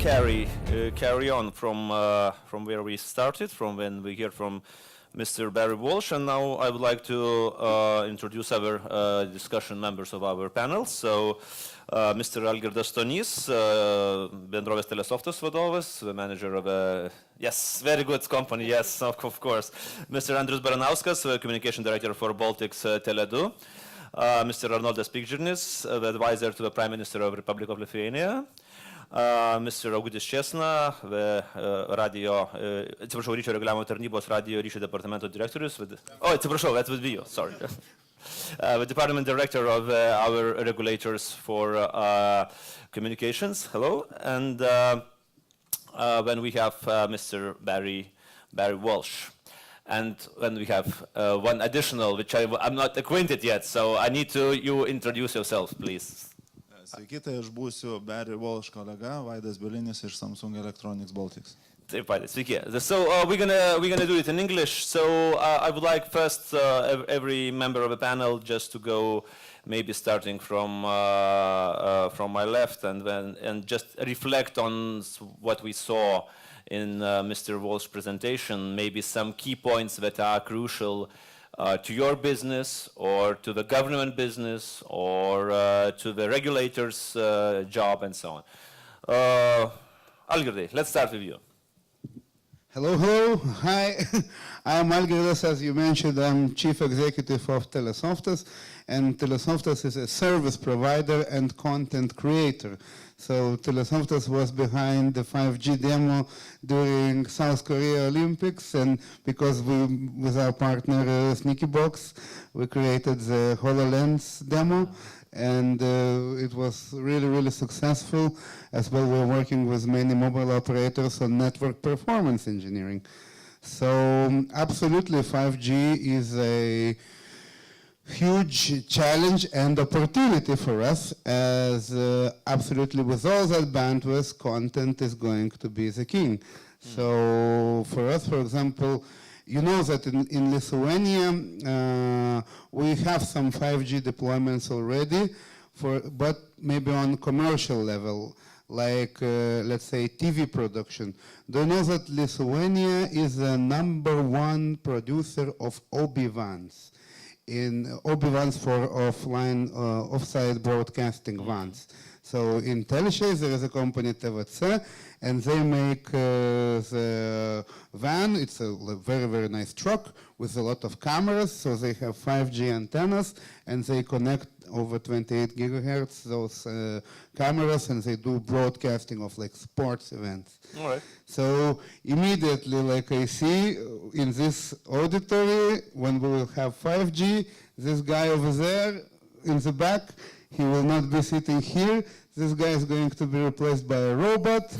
carry on from where we started, from when we heard from Mr. Barry Walsh, and now I would like to introduce our discussion members of our panel. So, Mr. ALGIRDAS STONYS, bendrovės Telesoftas vadovas, the manager of a very good company, yes, of course. Mr. ANDRIUS Baranauskas, communication director for Baltics Tele2. Mr. ARNOLDAS PIKŽIRNIS, the advisor to the Prime Minister of the Republic of Lithuania. Mr. AUGUTIS Čέχna, atsiprašau, ryšio reguliavimo tarnybos radio ryšio departamento direktorius. Atsiprašau, that would be you, sorry. The department director of our regulators for communications, hello. And then we have Mr. Barry Walsh. And then we have one additional, which I'm not acquainted yet, so I need you introduce yourself, please. Sveiki, tai aš būsiu Barry Walsh kolega, VAIDAS BIELINIS iš Samsung Electronics Baltics. Taip pat, sveiki. So we're gonna do it in English. So I would like first every member of the panel just to go, maybe starting from my left, and just reflect on what we saw in Mr. Walsh's presentation. Maybe some key points that are crucial to your business, or to the government business, or to the regulator's job, and so on. ALGIRDAS, let's start with you. Hello, hi. I'm ALGIRDAS, as you mentioned. I'm Chief Executive of Telesoftas, and Telesoftas is a service provider and content creator. So Telesoftas was behind the 5G demo during South Korea Olympics, and because we, with our partner Sneakybox, we created the HoloLens demo, and it was really successful. As well, we're working with many mobile operators on network performance engineering. So absolutely 5G is a huge challenge and opportunity for us, as absolutely with all that bandwidth, content is going to be the king. So for us, for example, you know that in Lithuania, we have some 5G deployments already, but maybe on commercial level, like let's say TV production. Do you know that Lithuania is the #1 producer of OB-WANs? In OB-WANs for offsite broadcasting WANs. So in Telšiai there is a company TVC, and they make the van. It's a very nice truck with a lot of cameras. So they have 5G antennas, and they connect over 28 gigahertz those cameras, and they do broadcasting of like sports events. All right. So immediately, like I see in this auditory, when we will have 5G, this guy over there in the back, he will not be sitting here. This guy is going to be replaced by a robot,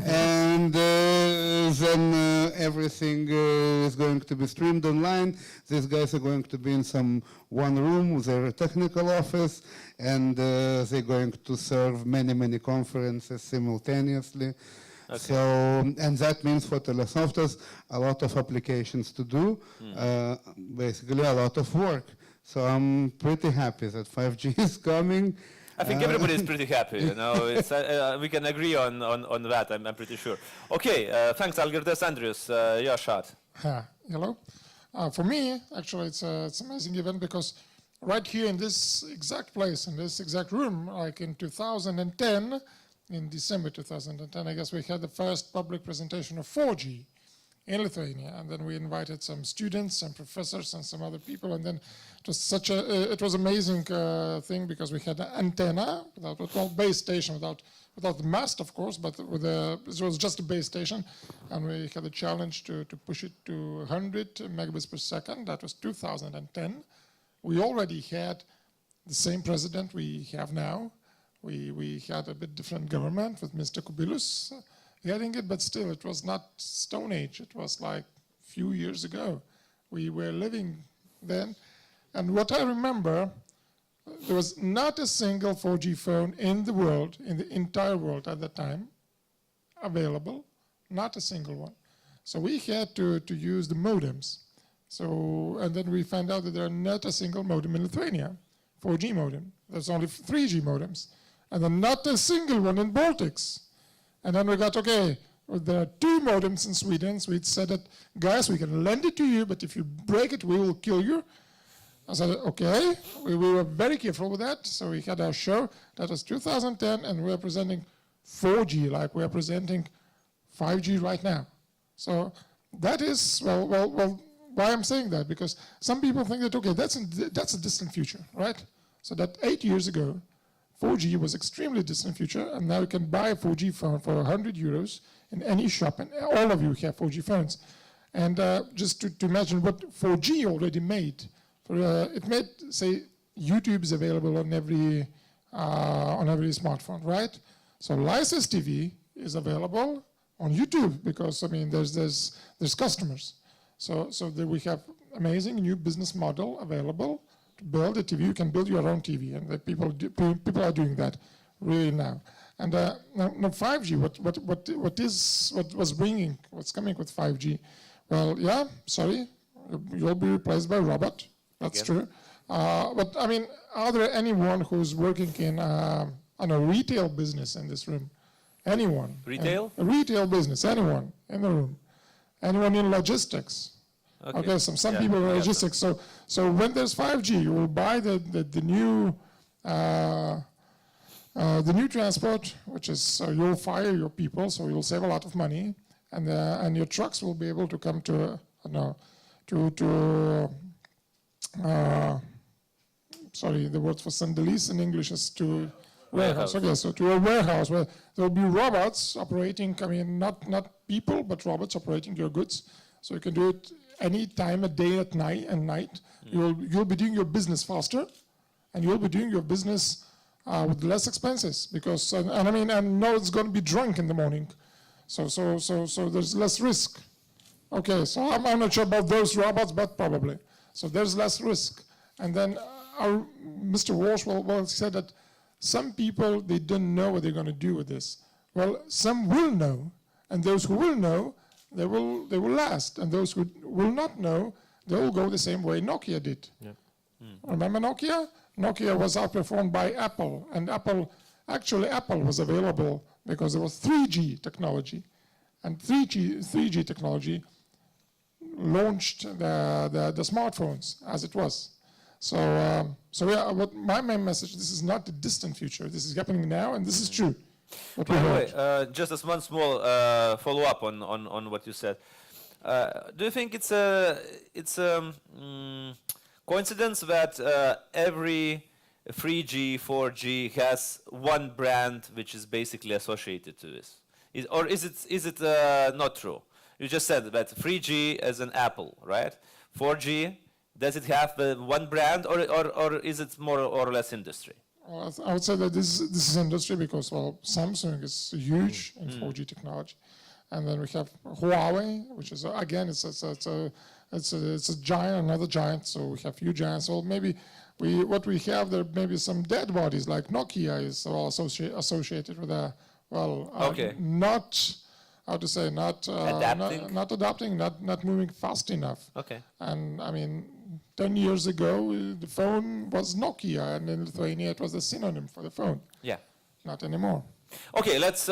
and then everything is going to be streamed online. These guys are going to be in one room with their technical office, and they're going to serve many conferences simultaneously. Okay. So, and that means for Telesoftas a lot of applications to do, basically a lot of work. So I'm pretty happy that 5G is coming. I think everybody is pretty happy, you know. It's, we can agree on that, I'm pretty sure. Okay, thanks, ALGIRDAS. ANDRIUS, your shot. Hello. For me, actually, it's an amazing event, because right here in this exact place, in this exact room, like in 2010, in December 2010, I guess we had the first public presentation of 4G in Lithuania, and then we invited some students, some professors, and some other people, and then it was such a it was amazing thing, because we had an antenna without base station, without the mast, of course, but with it was just a base station, and we had a challenge to push it to 100 megabits per second. That was 2010. We already had the same president we have now. We had a bit different government with Mr. Kubilius heading it, but still it was not Stone Age. It was like a few years ago. We were living then. And what I remember, there was not a single 4G phone in the world, in the entire world at that time, available, not a single one. So we had to use the modems. So, and then we found out that there are not a single modem in Lithuania, 4G modem. There's only 3G modems. And then not a single one in Baltics. And then we got, okay, well, there are 2 modems in Sweden, so it said that, guys, we can lend it to you, but if you break it, we will kill you. I said, okay, we were very careful with that. So we had our show, that was 2010, and we are presenting 4G, like we are presenting 5G right now. So that is, well, why I'm saying that, because some people think that, okay, that's a distant future, right? So that 8 years ago, 4G was extremely distant future, and now you can buy a 4G phone for 100 euros in any shop, and all of you have 4G phones. And just to imagine what 4G already made, it made, say, YouTube is available on every smartphone, right? So Lysis TV is available on YouTube because, I mean, there's customers. So there we have amazing new business model available to build a TV. You can build your own TV, and the people are doing that really now. And now 5G, what's coming with 5G? Well, yeah, sorry, you'll be replaced by a robot. That's true. But I mean, are there anyone who's working in on a retail business in this room? Anyone? Retail? A retail business, anyone in the room? Anyone in logistics? Okay, some people in logistics. So when there's 5G, you will buy the new transport, which is, so you'll fire your people, so you'll save a lot of money, and your trucks will be able to come to, sorry, the word for sandalise in English is to warehouse. Okay, so to a warehouse where there will be robots operating, I mean, not people, but robots operating your goods. So you can do it any time, a day, at night, and night. You'll be doing your business faster, and you'll be doing your business with less expenses, because, and I mean, and no one's going to be drunk in the morning. So there's less risk. Okay, so I'm not sure about those robots, but probably. So there's less risk. And then Mr. Walsh said that some people, they don't know what they're going to do with this. Well, some will know, and those who will know, they will last. And those who will not know, they will go the same way Nokia did. Yeah. Remember Nokia? Nokia was outperformed by Apple, and Apple was available because there was 3G technology, and 3G technology launched the smartphones as it was. So yeah, what my main message, this is not the distant future. This is happening now, and this is true. By the way, just as one small follow-up on what you said, do you think it's a coincidence that every 3G, 4G has one brand which is basically associated to this? Or is it not true? You just said that 3G is an Apple, right? 4G, does it have one brand, or is it more or less industry? Well, I would say that this is industry because, well, Samsung is huge in 4G technology, and then we have Huawei, which is again it's a giant, another giant. So we have few giants. So maybe what we have there maybe some dead bodies like Nokia is all associated with a not how to say not adapting, not moving fast enough. Okay. And I mean, 10 years ago, the phone was Nokia, and in Lithuania it was a synonym for the phone. Yeah. Not anymore. Okay, let's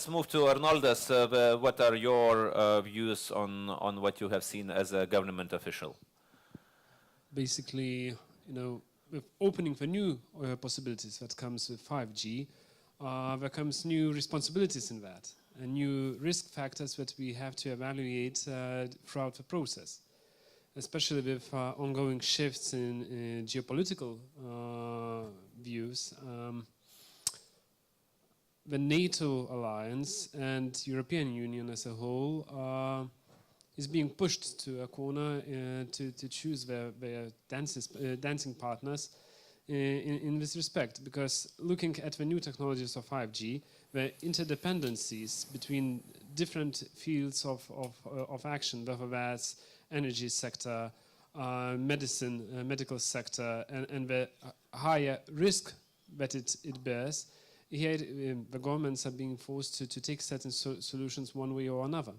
move to Arnoldas. What are your views on what you have seen as a government official? Basically, with opening for new possibilities that comes with 5G, there comes new responsibilities in that, and new risk factors that we have to evaluate throughout the process. Especially with ongoing shifts in geopolitical views, the NATO alliance and European Union as a whole is being pushed to a corner to choose their dancing partners in this respect. Because looking at the new technologies of 5G, the interdependencies between different fields of action, whether that's energy sector, medical sector, and the higher risk that it bears, here the governments are being forced to take certain solutions one way or another.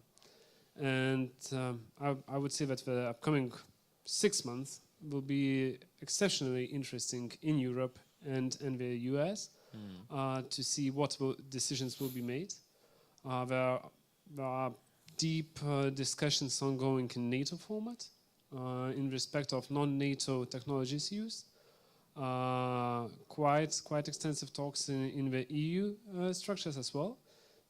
And I would say that the upcoming 6 months will be exceptionally interesting in Europe and the US to see what decisions will be made. There are deep discussions ongoing in NATO format in respect of non-NATO technologies used. Quite extensive talks in the EU structures as well,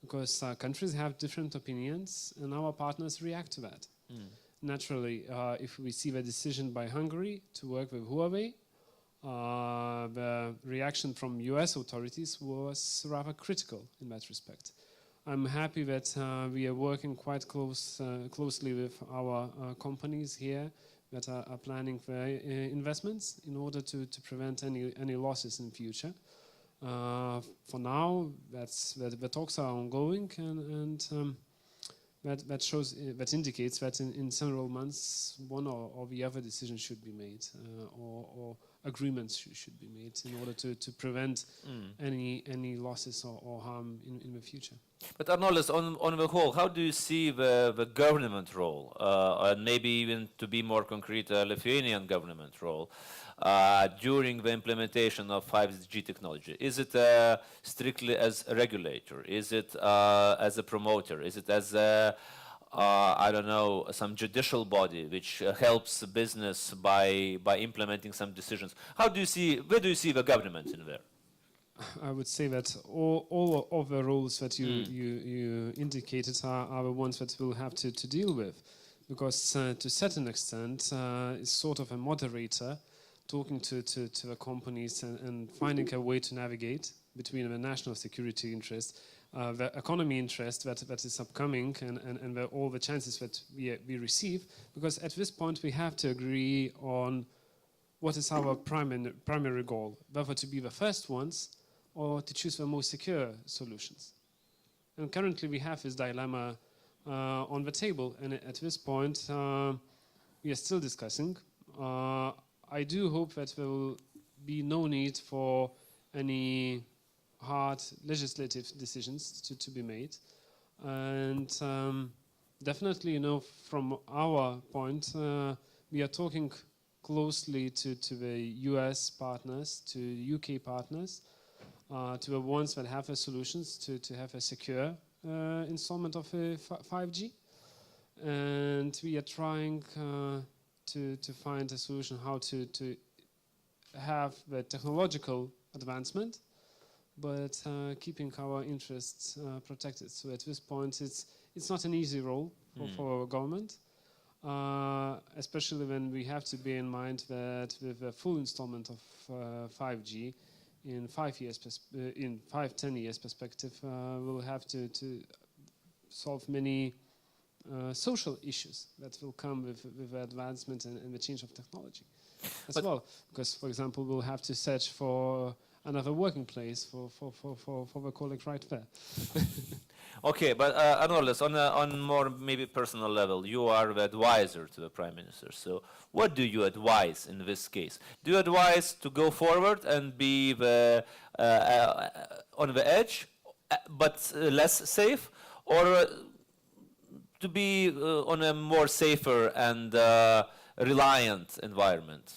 because countries have different opinions and our partners react to that. Naturally, if we see the decision by Hungary to work with Huawei, the reaction from US authorities was rather critical in that respect. I'm happy that we are working quite closely with our companies here that are planning their investments in order to prevent any losses in future. For now, the talks are ongoing, and that indicates that in several months one or the other decision should be made, or agreements should be made in order to prevent any losses or harm in the future. But Arnoldas, on the whole, how do you see the government role, and maybe even to be more concrete, Lithuanian government role during the implementation of 5G technology? Is it strictly as a regulator? Is it as a promoter? Is it as a, I don't know, some judicial body which helps business by implementing some decisions? How do you see, where do you see the government in there? I would say that all of the roles that you indicated are the ones that we'll have to deal with, because to a certain extent is sort of a moderator, talking to the companies and finding a way to navigate between the national security interest, the economy interest that is upcoming, and all the chances that we receive, because at this point we have to agree on what is our primary goal, whether to be the first ones or to choose the most secure solutions. And currently we have this dilemma on the table, and at this point we are still discussing. I do hope that there will be no need for any hard legislative decisions to be made. And definitely, you know, from our point, we are talking closely to the US partners, to UK partners, to the ones that have the solutions to have a secure installment of 5G. And we are trying to find a solution how to have the technological advancement, but keeping our interests protected. So at this point, it's not an easy role for our government, especially when we have to bear in mind that with a full installment of 5G in 5 years, in 5-10 years perspective, we'll have to solve many social issues that will come with the advancement and the change of technology as well. Because, for example, we'll have to search for another working place for the colleague right there. Okay, but Arnoldas, on more maybe personal level, you are the advisor to the Prime Minister. So what do you advise in this case? Do you advise to go forward and be on the edge, but less safe, or to be on a more safer and reliant environment?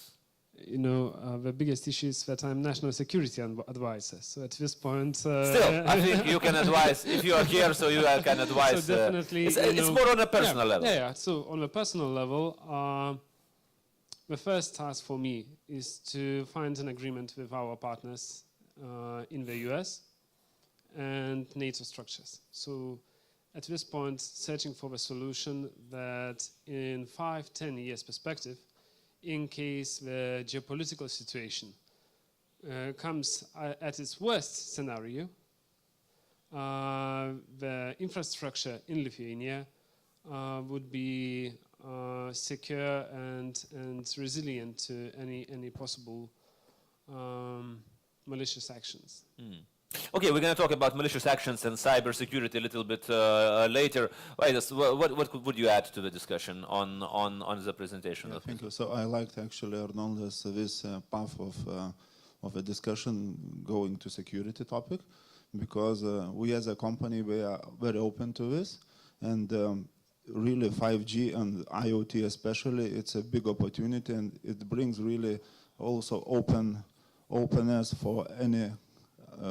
You know, the biggest issue is that I'm national security advisor. So at this point, still, I think you can advise if you are here. So you can advise. So definitely, it's more on a personal level. Yeah. So on a personal level, the first task for me is to find an agreement with our partners in the US and NATO structures. So at this point, searching for a solution that in 5-10 years perspective, in case the geopolitical situation comes at its worst scenario, the infrastructure in Lithuania would be secure and resilient to any possible malicious actions. Okay, we're going to talk about malicious actions and cybersecurity a little bit later. VAIDAS, what would you add to the discussion on the presentation? Yeah, thank you. So I liked actually Arnoldas this path of a discussion going to security topic, because we as a company, we are very open to this, and really 5G and IoT especially, it's a big opportunity, and it brings really also openness for any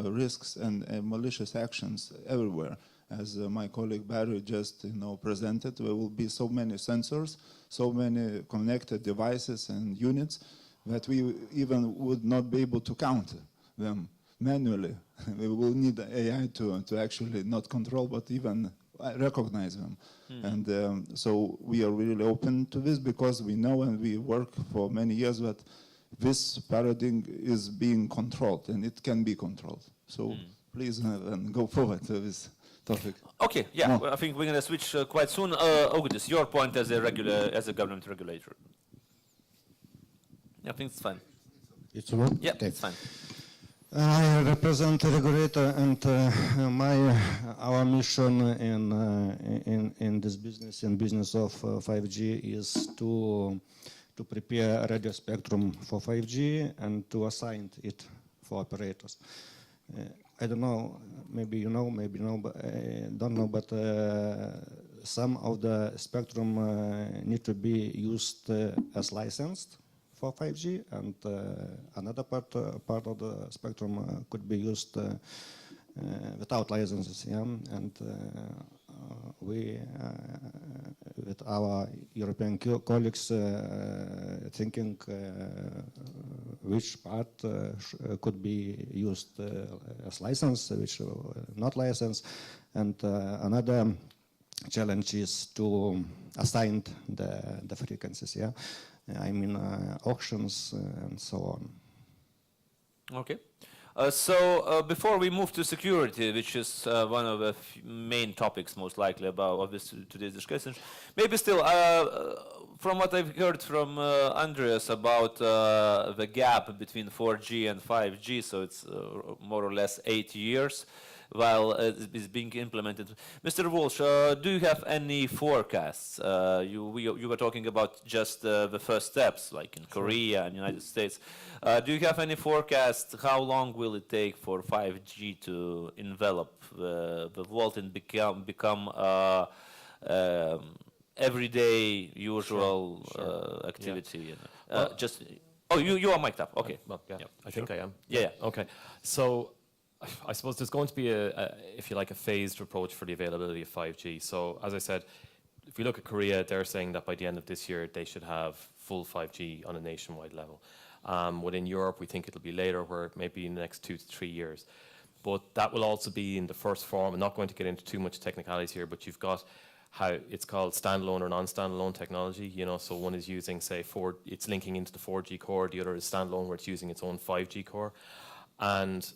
risks and malicious actions everywhere. as my colleague Barry just presented, there will be so many sensors, so many connected devices and units that we even would not be able to count them manually. We will need AI to actually not control, but even recognize them. And so we are really open to this because we know and we work for many years that this paradigm is being controlled and it can be controlled. So please go forward to this topic. Okay, yeah, well, I think we're going to switch quite soon. AUGUTIS, your point as a government regulator. Yeah, I think it's fine. It's on? Yeah, Okay. it's fine. I represent the regulator, and our mission in this business, in business of 5G, is to prepare radio spectrum for 5G and to assign it for operators. I don't know, maybe you know, maybe no, but don't know, but some of the spectrum need to be used as licensed for 5G, and another part of the spectrum could be used without licenses. Yeah? And we, with our European colleagues, thinking which part could be used as license, which not license, and another challenge is to assign the frequencies. Yeah. I mean, auctions and so on. Okay. So before we move to security, which is one of the main topics most likely about today's discussion, maybe still, from what I've heard from ANDRIUS about the gap between 4G and 5G, so it's more or less 8 years while it's being implemented. Mr. Walsh, do you have any forecasts? You were talking about just the first steps, like in Korea and United States. Do you have any forecast? How long will it take for 5G to envelop the world and become everyday, usual activity? Yeah. Just you are mic'd up. Okay. Well, yeah, I Sure. think I am. Yeah. Okay. So I suppose there's going to be if you like, a phased approach for the availability of 5G. So as I said, if we look at Korea, they're saying that by the end of this year, they should have full 5G on a nationwide level. Within Europe, we think it'll be later, where it may be in the next 2 to 3 years. But that will also be in the first form. I'm not going to get into too much technicalities here, but you've got how it's called standalone or non-standalone technology. So one is using, say, it's linking into the 4G core. The other is standalone, where it's using its own 5G core. And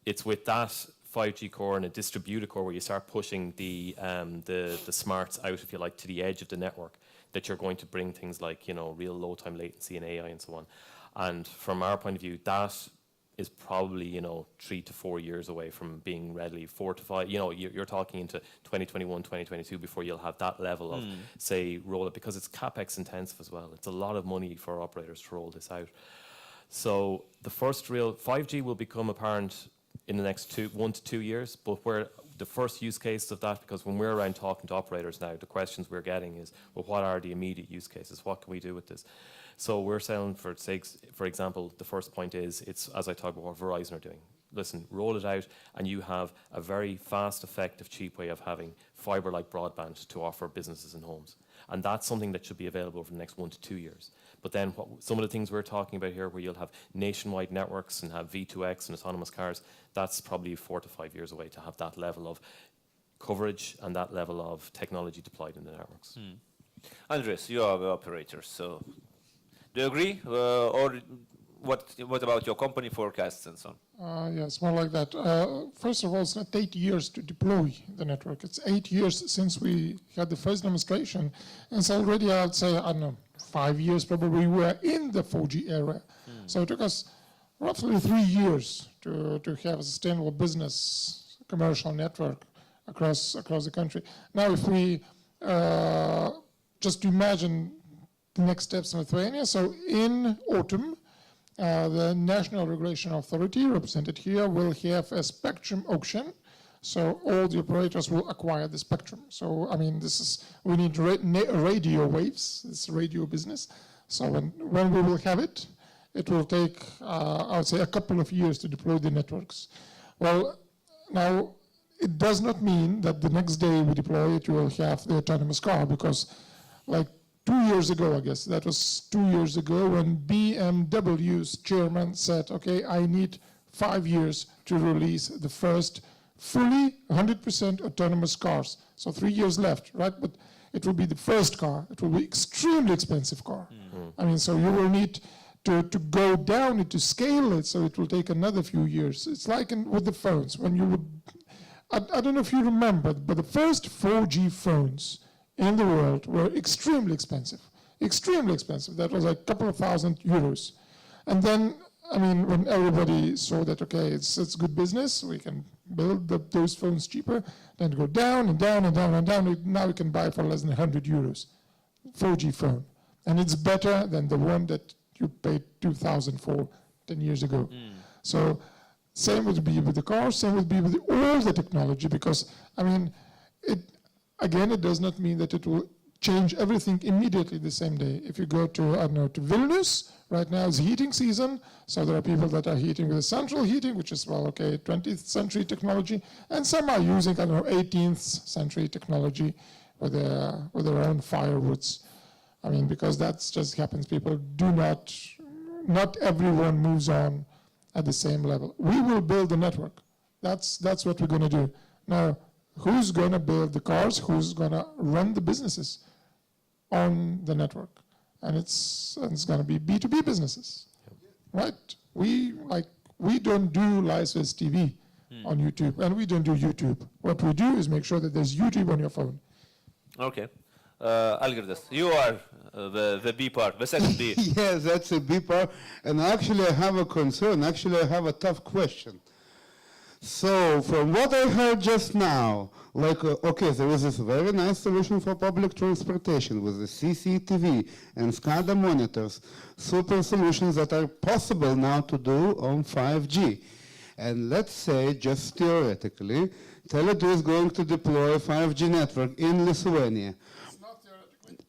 it's with that 5G core and a distributed core where you start pushing the smarts out, if you like, to the edge of the network, that you're going to bring things like, real low time latency and AI and so on. And from our point of view, that is probably, 3 to 4 years away from being readily 4 to 5. You're talking into 2021, 2022 before you'll have that level of, say, roll it, because it's CapEx intensive as well. It's a lot of money for operators to roll this out. So the first real 5G will become apparent in the next 1 to 2 years, but where the first use case of that, because when we're around talking to operators now, the questions we're getting is, well, what are the immediate use cases? What can we do with this? So we're saying, for example, the first point is, it's, as I talked about, what Verizon are doing. Listen, roll it out, and you have a very fast, effective, cheap way of having fibre-like broadband to offer businesses and homes. And that's something that should be available over the next 1 to 2 years. But then some of the things we're talking about here, where you'll have nationwide networks and have V2X and autonomous cars, that's probably 4 to 5 years away to have that level of coverage and that level of technology deployed in the networks. Andres, you are the operator, so do you agree? Or what about your company forecasts and so on? Yes, more like that. First of all, it's not 8 years to deploy the network. It's 8 years since we had the first demonstration. And it's already, I'd say, I don't know, 5 years probably we were in the 4G era. So it took us roughly 3 years to have a sustainable business commercial network across the country. Now, if we just imagine the next steps in Lithuania, so in autumn, the National Regulation Authority, represented here, will have a spectrum auction. So all the operators will acquire the spectrum. So, I mean, we need radio waves, this radio business. So when we will have it, it will take, I would say, a couple of years to deploy the networks. Well, now, it does not mean that the next day we deploy it, you will have the autonomous car, because like 2 years ago, I guess, that was 2 years ago, when BMW's chairman said, okay, I need 5 years to release the first fully 100% autonomous cars. So 3 years left, right? But it will be the first car. It will be extremely expensive car. I mean, so you will need to go down it, to scale it, so it will take another few years. It's like with the phones, when you would, I don't know if you remember, but the first 4G phones in the world were extremely expensive. Extremely expensive. That was like a couple of €1,000. And then, I mean, when everybody saw that, okay, it's good business, we can build those phones cheaper, then go down and down and down and down. Now you can buy for less than €100, 4G phone. And it's better than the one that you paid 2,000 for 10 years ago. So same would be with the cars, same would be with all the technology, because, I mean, again, it does not mean that it will change everything immediately the same day. If you go to, I don't know, to Vilnius, right now it's heating season, so there are people that are heating with central heating, which is, well, okay, 20th century technology, and some are using, I don't know, 18th century technology with their own firewoods. I mean, because that just happens. People do not everyone moves on at the same level. We will build a network. That's what we're going to do. Now, who's going to build the cars? Who's going to run the businesses on the network? And it's going to be B2B businesses, right? We don't do licensed TV on YouTube, and we don't do YouTube. What we do is make sure that there's YouTube on your phone. Okay. ALGIRDAS, you are the B part, the second B. Yes, that's a B part. And actually, I have a concern. Actually, I have a tough question. So, from what I heard just now, like, okay, there is this very nice solution for public transportation with the CCTV and SCADA monitors, super solutions that are possible now to do on 5G. And let's say, just theoretically, Tele2 is going to deploy a 5G network in Lithuania.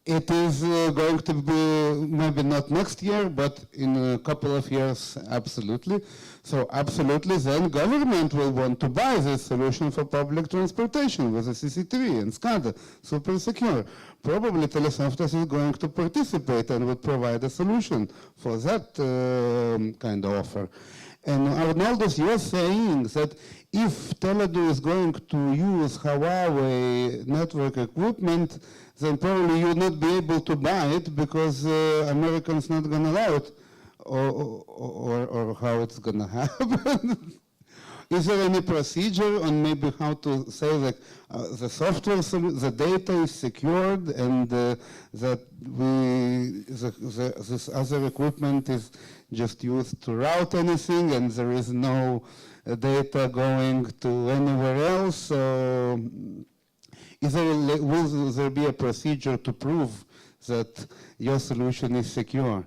It is going to be maybe not next year, but in a couple of years, absolutely. So absolutely, then government will want to buy this solution for public transportation with the CCTV and SCADA, super secure. Probably Telesoftas is going to participate and will provide a solution for that kind of offer. And Arnoldas, you're saying that if Tele2 is going to use Huawei network equipment, then probably you'll not be able to buy it because Americans not going to allow it, or how it's going to happen. Is there any procedure on maybe how to say like the software, the data is secured, and that this other equipment is just used to route anything, and there is no data going to anywhere else? Will there be a procedure to prove that your solution is secure?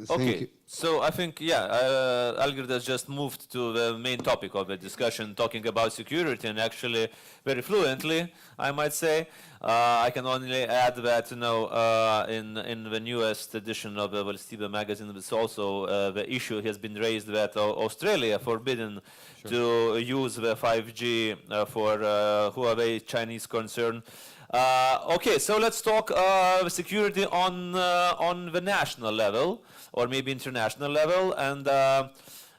Okay, so I think, yeah, ALGIRDAS just moved to the main topic of the discussion, talking about security, and actually very fluently, I might say. I can only add that, you know, in the newest edition of the Valstybė magazine, it's also the issue has been raised that Australia forbidden to use the 5G for Huawei Chinese concern. Okay, so let's talk security on the national level, or maybe international level, and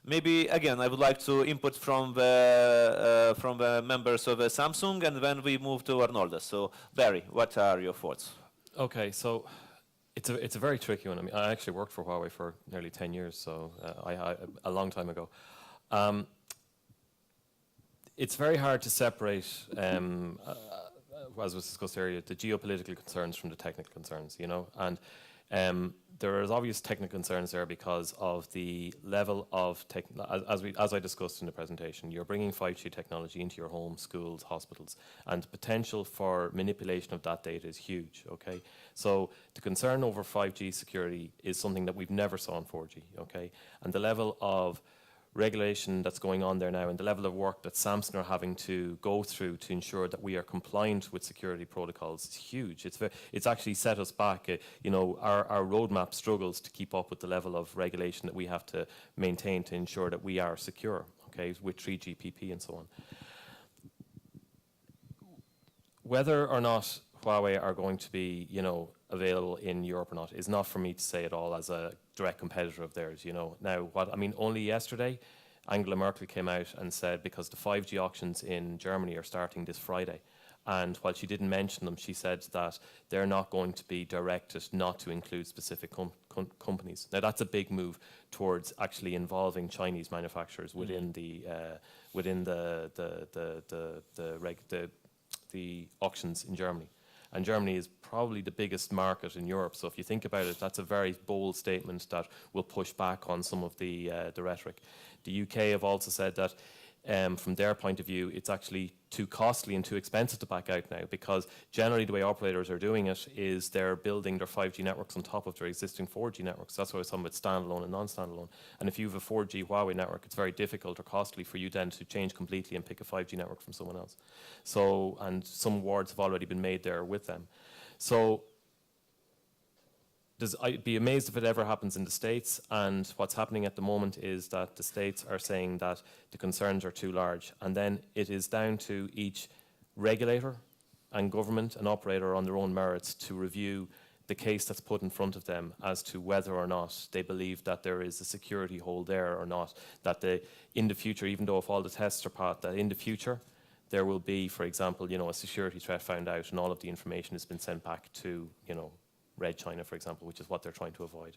maybe again I would like to input from the members of Samsung, and then we move to Arnoldas. So Barry, what are your thoughts? Okay, so it's a very tricky one. I mean, I actually worked for Huawei for nearly 10 years, so a long time ago. It's very hard to separate, as was discussed earlier, the geopolitical concerns from the technical concerns, you know, and there is obvious technical concerns there because of the level of as I discussed in the presentation. You're bringing 5G technology into your home, schools, hospitals, and the potential for manipulation of that data is huge. Okay, so the concern over 5G security is something that we've never saw in 4G. Okay, and the level of regulation that's going on there now, and the level of work that Samsung are having to go through to ensure that we are compliant with security protocols is huge. It's actually set us back. You know, our roadmap struggles to keep up with the level of regulation that we have to maintain to ensure that we are secure, okay, with 3GPP and so on. whether or not Huawei are going to be, available in Europe or not is not for me to say at all as a direct competitor of theirs, Now, only yesterday, Angela Merkel came out and said, because the 5G auctions in Germany are starting this Friday, and while she didn't mention them, she said that they're not going to be directed not to include specific companies. Now, that's a big move towards actually involving Chinese manufacturers within the auctions in Germany. And Germany is probably the biggest market in Europe. So if you think about it, that's a very bold statement that will push back on some of the rhetoric. The UK have also said that from their point of view, it's actually too costly and too expensive to back out now, because generally the way operators are doing it is they're building their 5G networks on top of their existing 4G networks. That's why I was talking about standalone and non-standalone. And if you have a 4G Huawei network, it's very difficult or costly for you then to change completely and pick a 5G network from someone else. So, and some awards have already been made there with them. So I'd be amazed if it ever happens in the States, and what's happening at the moment is that the States are saying that the concerns are too large, and then it is down to each regulator and government and operator on their own merits to review the case that's put in front of them as to whether or not they believe that there is a security hole there or not, that in the future, even though if all the tests are passed, that in the future there will be, for example, a security threat found out and all of the information has been sent back to, Red China, for example, which is what they're trying to avoid.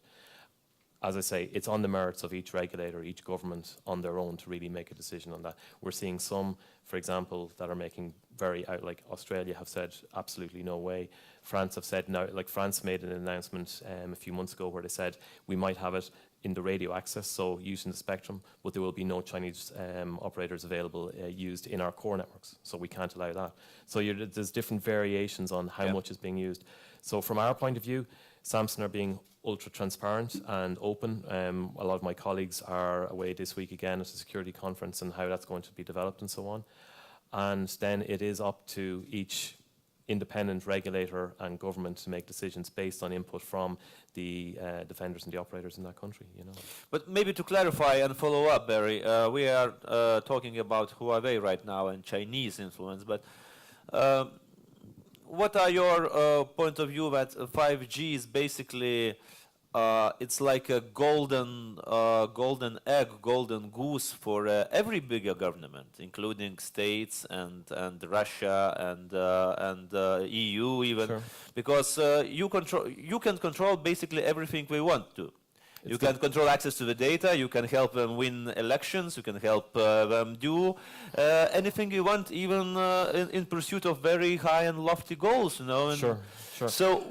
As I say, it's on the merits of each regulator, each government on their own to really make a decision on that. We're seeing some, for example, that are making very out, like Australia have said absolutely no way. France have said no, like France made an announcement a few months ago where they said we might have it in the radio access, so using the spectrum, but there will be no Chinese operators available used in our core networks, so we can't allow that. So there's different variations on how much is being used. So from our point of view, Samsung are being ultra transparent and open. A lot of my colleagues are away this week again at a security conference and how that's going to be developed and so on. And then it is up to each independent regulator and government to make decisions based on input from the vendors and the operators in that country, But maybe to clarify and follow up, Barry, we are talking about Huawei right now and Chinese influence, but what are your point of view that 5G is basically it's like a golden egg, golden goose for every bigger government, including states and Russia and EU even, Sure. because you can control basically everything we want to. You can control access to the data, you can help them win elections, you can help them do anything you want, even in pursuit of very high and lofty goals, And Sure. so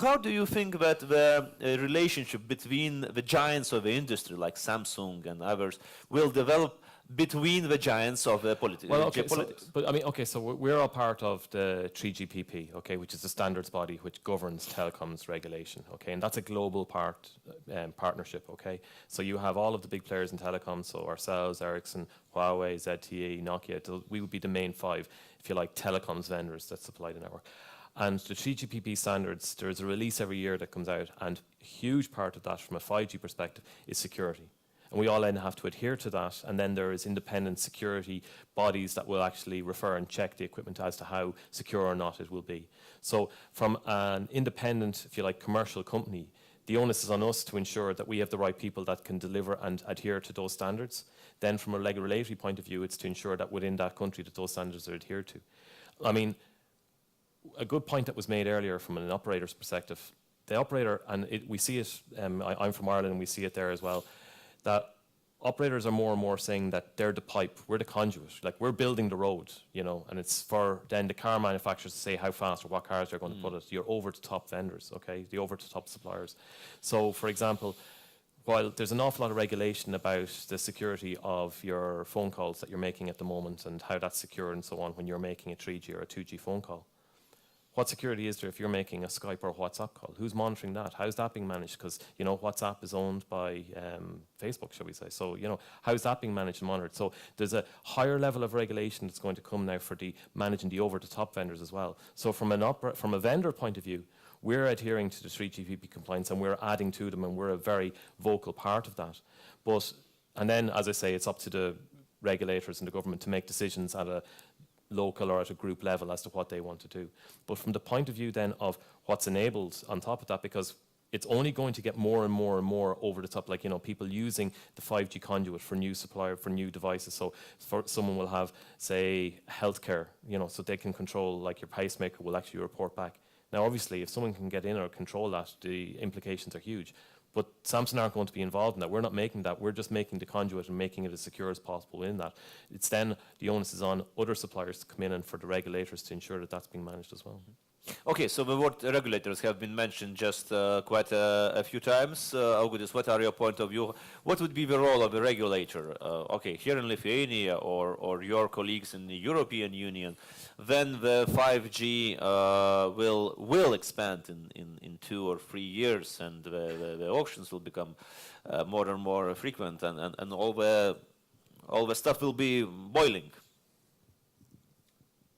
how do you think that the relationship between the giants of the industry, like Samsung and others, will develop between the giants of geopolitics? So we're all part of the 3GPP, which is the standards body which governs telecoms regulation, and that's a global partnership, So you have all of the big players in telecoms, so ourselves, Ericsson, Huawei, ZTE, Nokia. We would be the main 5, if you like, telecoms vendors that supply the network. And the 3GPP standards, there's a release every year that comes out, and a huge part of that from a 5G perspective is security. And we all then have to adhere to that, and then there is independent security bodies that will actually refer and check the equipment as to how secure or not it will be. So from an independent, if you like, commercial company, the onus is on us to ensure that we have the right people that can deliver and adhere to those standards. Then from a regulatory point of view, it's to ensure that within that country that those standards are adhered to. I mean, a good point that was made earlier from an operator's perspective, the operator, and we see it, I'm from Ireland and we see it there as well, that operators are more and more saying that they're the pipe, we're the conduit, like we're building the road, and it's for then the car manufacturers to say how fast or what cars they're going to put it. You're over-the-top vendors, the over-the-top suppliers. So, for example, while there's an awful lot of regulation about the security of your phone calls that you're making at the moment and how that's secure and so on when you're making a 3G or a 2G phone call, what security is there if you're making a Skype or WhatsApp call? Who's monitoring that? How's that being managed? Because, WhatsApp is owned by Facebook, shall we say. So, how's that being managed and monitored? So there's a higher level of regulation that's going to come now for managing the over-the-top vendors as well. So from a vendor point of view, we're adhering to the 3GPP compliance and we're adding to them and we're a very vocal part of that. And then, as I say, it's up to the regulators and the government to make decisions at a local or at a group level as to what they want to do. But from the point of view then of what's enabled on top of that, because it's only going to get more and more and more over the top, like, you know, people using the 5G conduit for new supplier, for new devices. So for someone will have, say, healthcare, you know, so they can control, like your pacemaker will actually report back. Now, obviously, if someone can get in or control that, the implications are huge. But Samsung aren't going to be involved in that. We're not making that. We're just making the conduit and making it as secure as possible in that. It's then the onus is on other suppliers to come in and for the regulators to ensure that that's being managed as well. Okay, so the word regulators have been mentioned just quite a few times. AUGUTIS, what are your point of view? What would be the role of a regulator? Okay, here in Lithuania or your colleagues in the European Union, then the 5G will expand in 2 or 3 years, and the auctions will become more and more frequent, and all the stuff will be boiling.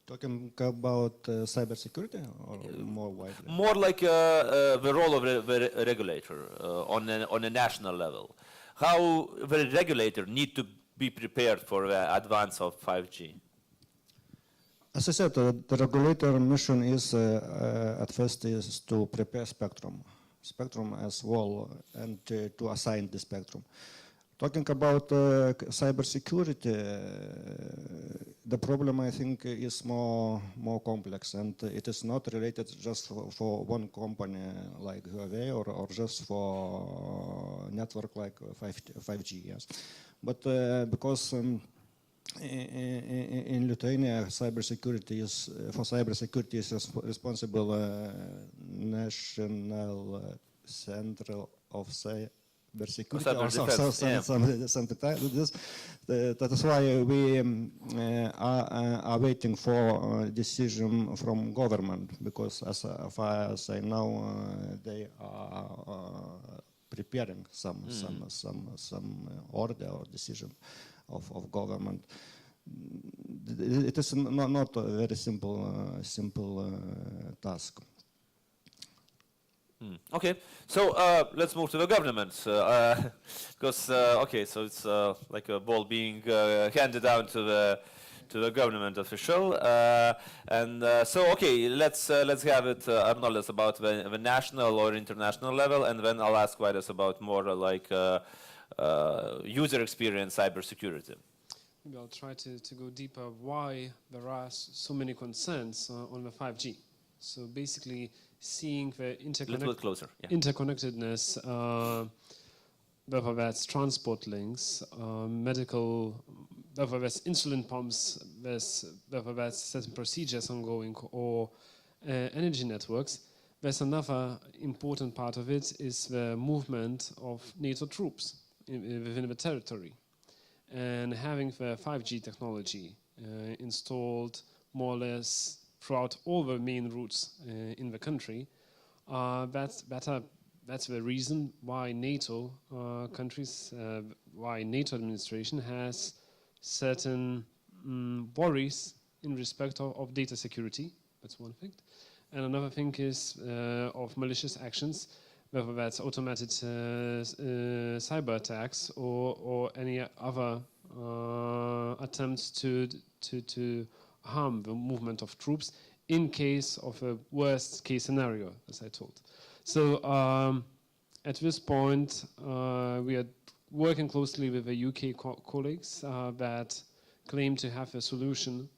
Talking about cybersecurity or more widely? More like the role of the regulator on a national level. How the regulator need to be prepared for the advance of 5G? As I said, the regulator mission is at first is to prepare spectrum as well, and to assign the spectrum. Talking about cybersecurity, the problem, I think, is more complex, and it is not related just for one company like Huawei or just for network like 5G, yes. But because in Lithuania, cybersecurity is responsible National Center of Cybersecurity or something like this. That is why we are waiting for a decision from government, because as far as I know, they are preparing some order or decision of government. It is not a very simple task. Okay, so let's move to the government, because okay, so it's like a ball being handed down to the government official, and so okay, let's have it, ARNOLDAS, about the national or international level, and then I'll ask VAIDAS about more like user experience cybersecurity. Maybe I'll try to go deeper why there are so many concerns on the 5G. So basically, seeing the interconnectedness, whether that's transport links, medical, whether that's insulin pumps, whether that's certain procedures ongoing, or energy networks, there's another important part of it is the movement of NATO troops within the territory. And having the 5G technology installed more or less throughout all the main routes in the country, that's the reason why NATO countries, why NATO administration has certain worries in respect of data security. That's one thing. And another thing is of malicious actions, whether that's automated cyber attacks or any other attempts to harm the movement of troops in case of a worst case scenario, as I told. So at this point, we are working closely with the UK colleagues that claim to have a solution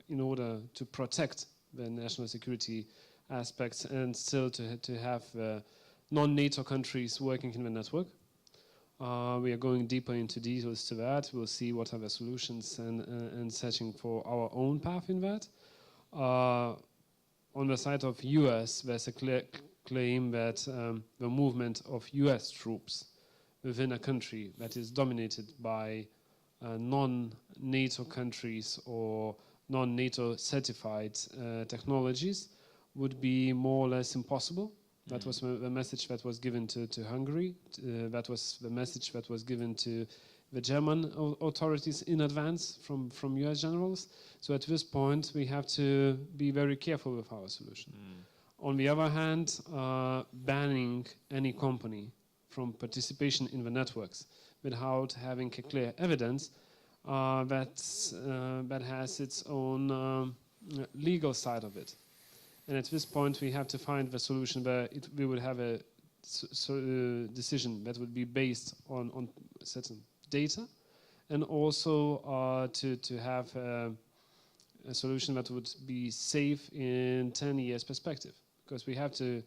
in order to protect the national security aspects and still to have non-NATO countries working in the network. We are going deeper into details to that. We'll see what are the solutions and searching for our own path in that. On the side of US, there's a clear claim that the movement of US troops within a country that is dominated by non-NATO countries or non-NATO certified technologies would be more or less impossible. That was the message that was given to Hungary. That was the message that was given to the German authorities in advance from US generals. So at this point, we have to be very careful with our solution. On the other hand, banning any company from participation in the networks without having a clear evidence that has its own legal side of it. And at this point, we have to find the solution where we would have a decision that would be based on certain data, and also to have a solution that would be safe in 10 years perspective. Because we have to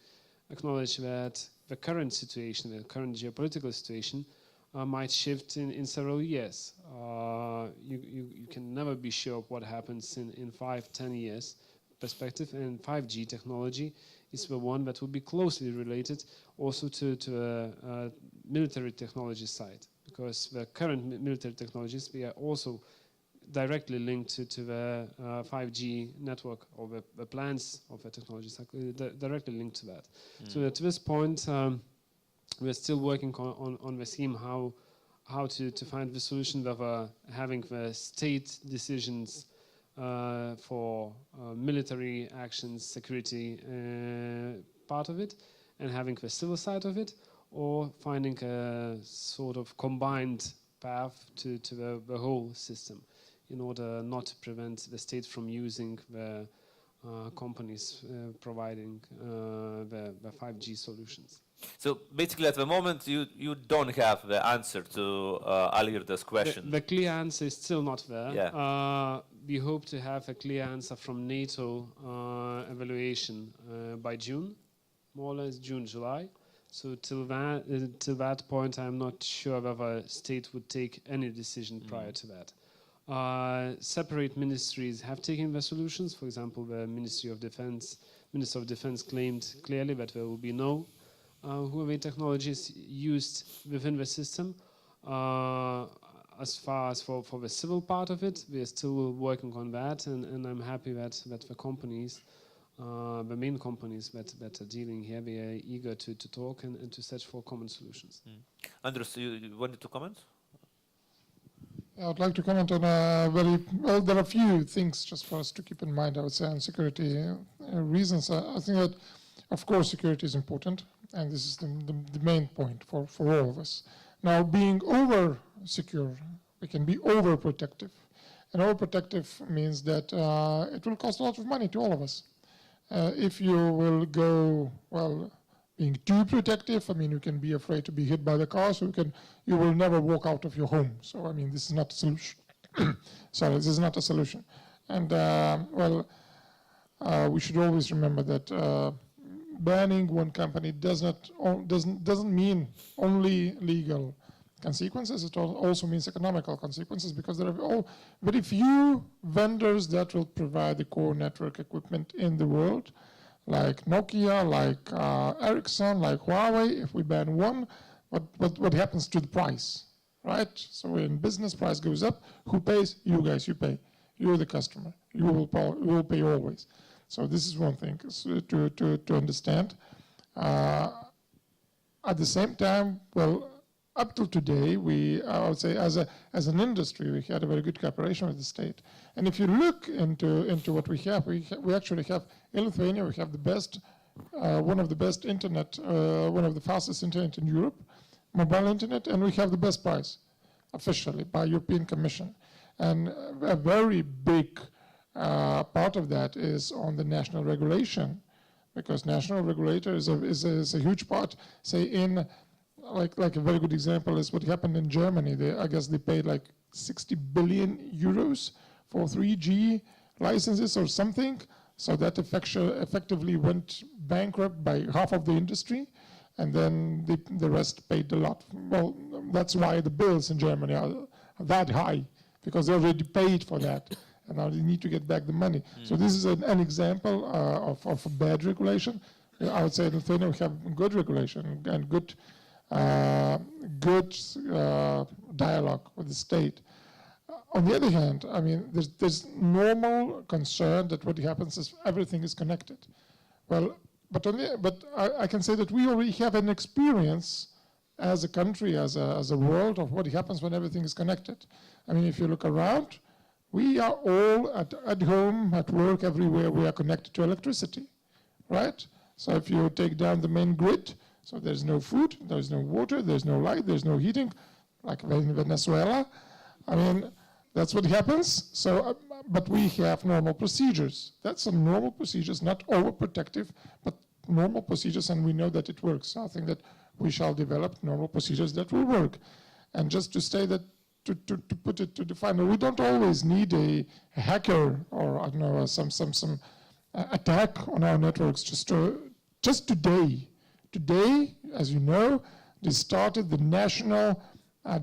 acknowledge that the current situation, the current geopolitical situation, might shift in several years. You can never be sure of what happens in 5-10 years perspective, and 5G technology is the one that will be closely related also to a military technology side, because the current military technologies, we are also directly linked to the 5G network, or the plans of the technologies directly linked to that. So at this point, we're still working on the theme how to find the solution of having the state decisions for military actions, security part of it, and having the civil side of it, or finding a sort of combined path to the whole system, in order not to prevent the state from using the companies providing the 5G solutions. So basically, at the moment, you don't have the answer to ALGIRDAS question. The clear answer is still not there. Yeah. We hope to have a clear answer from NATO evaluation by June, more or less June, July. So till that point, I'm not sure whether a state would take any decision prior to that. Separate ministries have taken the solutions. For example, the Minister of Defense claimed clearly that there will be no Huawei technologies used within the system. As far as for the civil part of it, we are still working on that, and I'm happy that the companies, the main companies that are dealing here, they are eager to talk and to search for common solutions. Andrius, you wanted to comment? I would like to comment on well, there are a few things just for us to keep in mind, I would say, on security reasons. I think that, of course, security is important, and this is the main point for all of us. Now, being over-secure, we can be overprotective. And overprotective means that it will cost a lot of money to all of us. If you will go, well, being too protective, I mean, you can be afraid to be hit by the car, so you will never walk out of your home. So, I mean, this is not a solution. Sorry, this is not a solution. And, well, we should always remember that banning one company doesn't mean only legal consequences. It also means economical consequences, because there are very few vendors that will provide the core network equipment in the world, like Nokia, like Ericsson, like Huawei. If we ban one, what happens to the price, right? So in business, price goes up. Who pays? You guys, you pay. You're the customer. You will pay always. So this is one thing to understand. At the same time, well, up till today, I would say, as an industry, we had a very good cooperation with the state. And if you look into what we have, we actually have in Lithuania, we have the best, one of the best internet, one of the fastest internet in Europe, mobile internet, and we have the best price, officially, by European Commission. And a very big part of that is on the national regulation, because national regulator is a huge part. Say in, like a very good example is what happened in Germany. I guess they paid like 60 billion euros for 3G licenses or something. So that effectively went bankrupt by half of the industry, and then the rest paid a lot. Well, that's why the bills in Germany are that high, because they already paid for that. And now they need to get back the money. So this is an example of a bad regulation. I would say in Lithuania we have good regulation and good dialogue with the state. On the other hand, I mean, there's normal concern that what happens is everything is connected. Well, but I can say that we already have an experience as a country, as a world, of what happens when everything is connected. I mean, if you look around, we are all at home, at work, everywhere we are connected to electricity, right? So if you take down the main grid, so there's no food, there's no water, there's no light, there's no heating, like in Venezuela. I mean, That's what happens. So, but we have normal procedures. That's some normal procedures, not overprotective, but normal procedures, and we know that it works. So I think that we shall develop normal procedures that will work. And just to say that, to put it to define, we don't always need a hacker or I don't know some attack on our networks. Just today, as you know, they started the national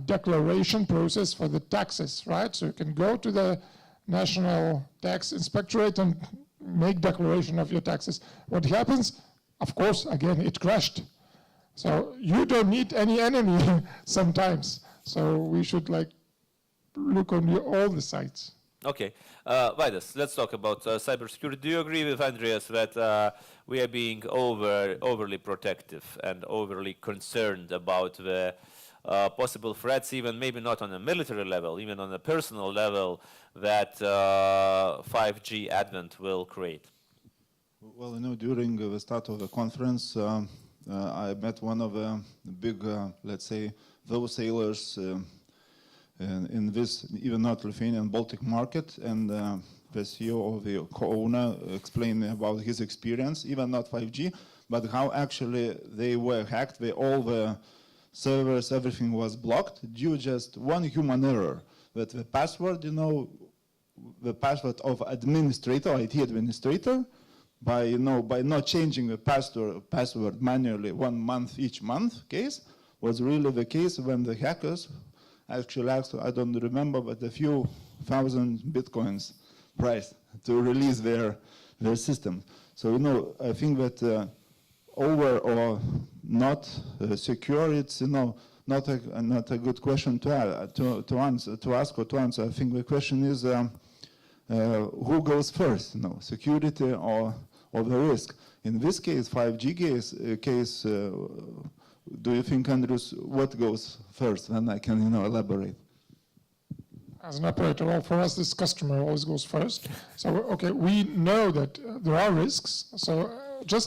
declaration process for the taxes, right? So you can go to the National Tax Inspectorate and make declaration of your taxes. What happens? Of course, again, it crashed. So you don't need any enemy sometimes. So we should like look on all the sites. Okay, VAIDAS, let's talk about cybersecurity. Do you agree with Andrius that we are being overly protective and overly concerned about the possible threats, even maybe not on a military level, even on a personal level, that 5G advent will create? Well, you know, during the start of the conference, I met one of the big, let's say, those sailors in this, even not Lithuanian, Baltic market, and the CEO of the co-owner explained about his experience, even not 5G, but how actually they were hacked. All the servers, everything was blocked due just one human error. That the password, you know, the password of administrator, IT administrator, by not changing the password manually 1 month each month case, was really the case when the hackers actually asked, I don't remember, but a few thousand bitcoins price to release their system. So, you know, I think that over or not secure, it's, you know, not a good question to ask or to answer. I think the question is who goes first, you know, security or the risk. In this case, 5G case, do you think, Andrius, what goes first? Then I can, you know, elaborate. As an operator, well, for us, this customer always goes first. So, okay, we know that there are risks. So,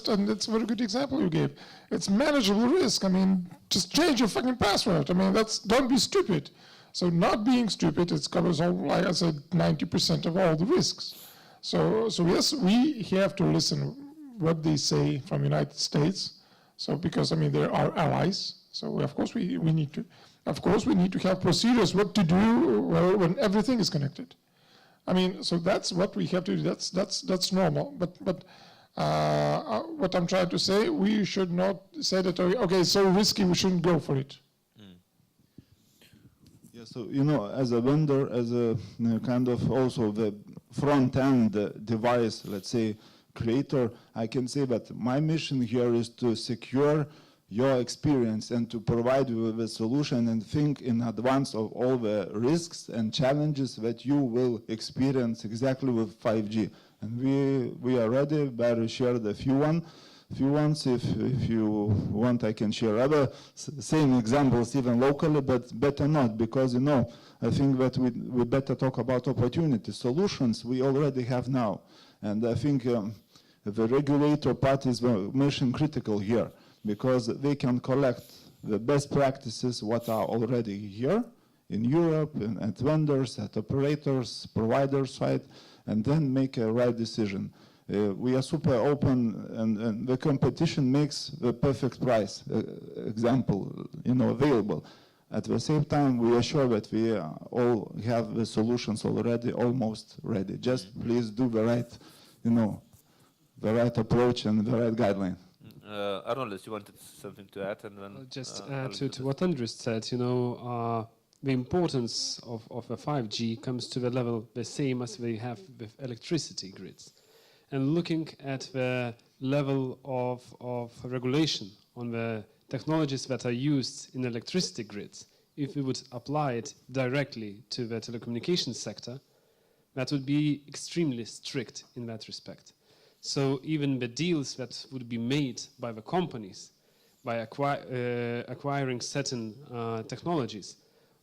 and it's a very good example you gave. It's manageable risk. I mean, just change your fucking password. I mean, don't be stupid. So, not being stupid, it covers all, like I said, 90% of all the risks. So yes, we have to listen what they say from United States. So, because I mean, they're our allies. So, of course, we need to. Of course, we need to have procedures what to do when everything is connected. I mean, so that's what we have to do. That's normal. But what I'm trying to say, we should not say that, okay, so risky, we shouldn't go for it. Yeah, so, you know, as a vendor, as a kind of also the front-end device, let's say, creator, I can say that my mission here is to secure your experience and to provide you with a solution and think in advance of all the risks and challenges that you will experience exactly with 5G. And we are ready. Barry shared a few ones. If you want, I can share other same examples even locally, but better not, because, you know, I think that we better talk about opportunities. Solutions we already have now. And I think the regulator part is mission critical here, because they can collect the best practices what are already here in Europe, at vendors, at operators, providers side, and then make a right decision. We are super open, and the competition makes the perfect price example, you know, available. At the same time, we are sure that we all have the solutions already almost ready. Just please do the right, you know, the right approach and the right guideline. Arnoldas, you wanted something to add? And then, just add to what Andrius said, you know, the importance of a 5G comes to the level the same as we have with electricity grids. And looking at the level of regulation on the technologies that are used in electricity grids, if we would apply it directly to the telecommunications sector, that would be extremely strict in that respect. So even the deals that would be made by the companies by acquiring certain technologies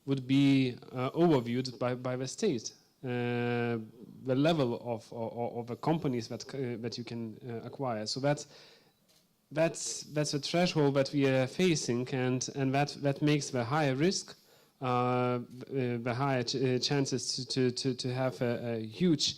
would be overviewed by the state. The level of the companies that you can acquire. So that's a threshold that we are facing, and that makes the higher risk the higher chances to have a huge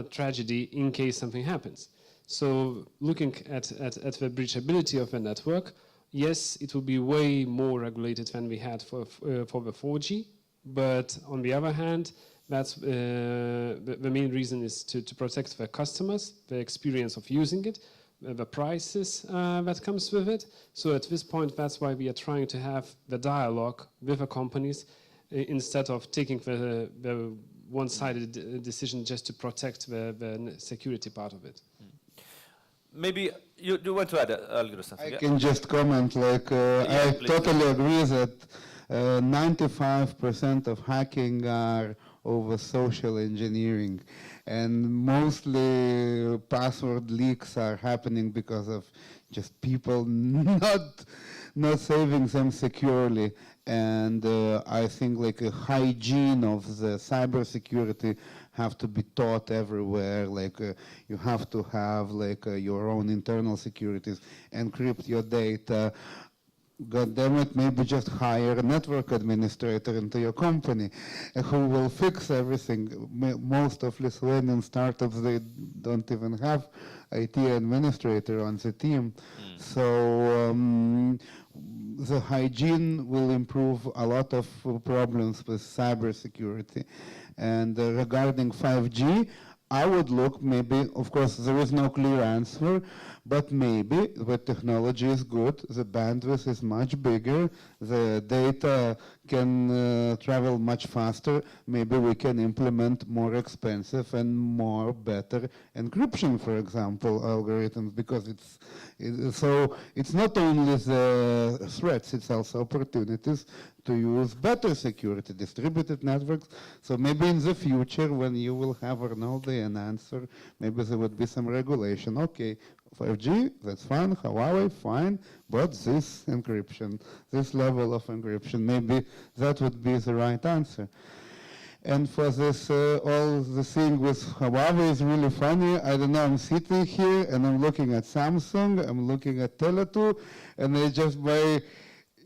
tragedy in case something happens. So looking at the breachability of the network, yes, it will be way more regulated than we had for the 4G, but on the other hand, that's the main reason is to protect the customers, the experience of using it, the prices that comes with it. So at this point, that's why we are trying to have the dialogue with the companies instead of taking the one-sided decision just to protect the security part of it. Maybe you want to add, ALGIRDAS, something? I can just comment, like, I please. totally agree that 95% of hacking are over social engineering, and mostly password leaks are happening because of just people not saving them securely. And I think like a hygiene of the cybersecurity have to be taught everywhere. Like you have to have like your own internal securities, encrypt your data. God damn it, maybe just hire a network administrator into your company who will fix everything. Most of Lithuanian startups, they don't even have IT administrator on the team. So the hygiene will improve a lot of problems with cybersecurity. And regarding 5G, I would look maybe, of course, there is no clear answer, but maybe the technology is good, the bandwidth is much bigger, the data can travel much faster. Maybe we can implement more expensive and more better encryption, for example, algorithms, because it's not only the threats, it's also opportunities to use better security, distributed networks. So maybe in the future, when you will have Arnoldas an answer, maybe there would be some regulation. Okay, 5G, that's fine, Huawei, fine, but this encryption, this level of encryption, maybe that would be the right answer. And for this, all the thing with Huawei is really funny. I don't know, I'm sitting here and I'm looking at Samsung, I'm looking at Tele2, and I just my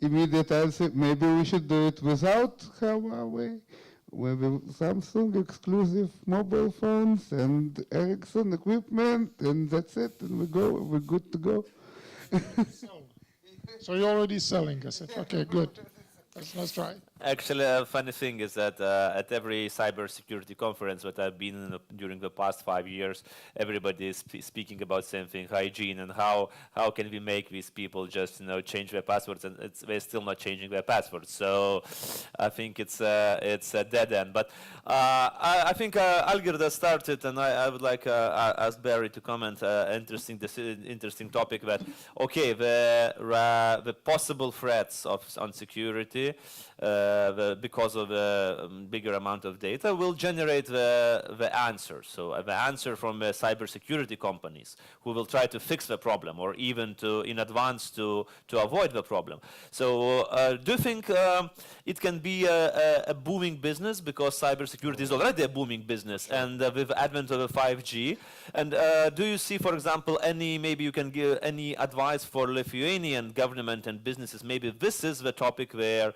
immediate answer, maybe we should do it without Huawei. Maybe Samsung exclusive mobile phones and Ericsson equipment, and that's it, and we're good to go. So you're already selling, I said, okay, good. Let's try. Actually, a funny thing is that at every cybersecurity conference that I've been in during the past 5 years, everybody is speaking about same thing, hygiene, and how can we make these people just change their passwords, and they're still not changing their passwords. So I think it's a dead end. But I think ALGIRDAS started, and I would like ask Barry to comment. Interesting topic that okay, the possible threats on security. Because of the bigger amount of data, will generate the answer. So the answer from the cybersecurity companies who will try to fix the problem, or even in advance to avoid the problem. So do you think it can be a booming business, because cybersecurity is already a booming business, and with the advent of the 5G? And do you see, for example, maybe you can give any advice for Lithuanian government and businesses? Maybe this is the topic where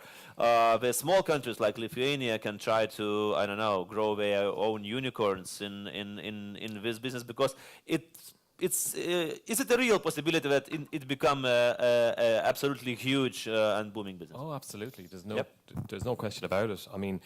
the small countries like Lithuania can try to, I don't know, grow their own unicorns in this business, because is it a real possibility that it become a absolutely huge and booming business? Oh, absolutely. There's no question about it. I mean,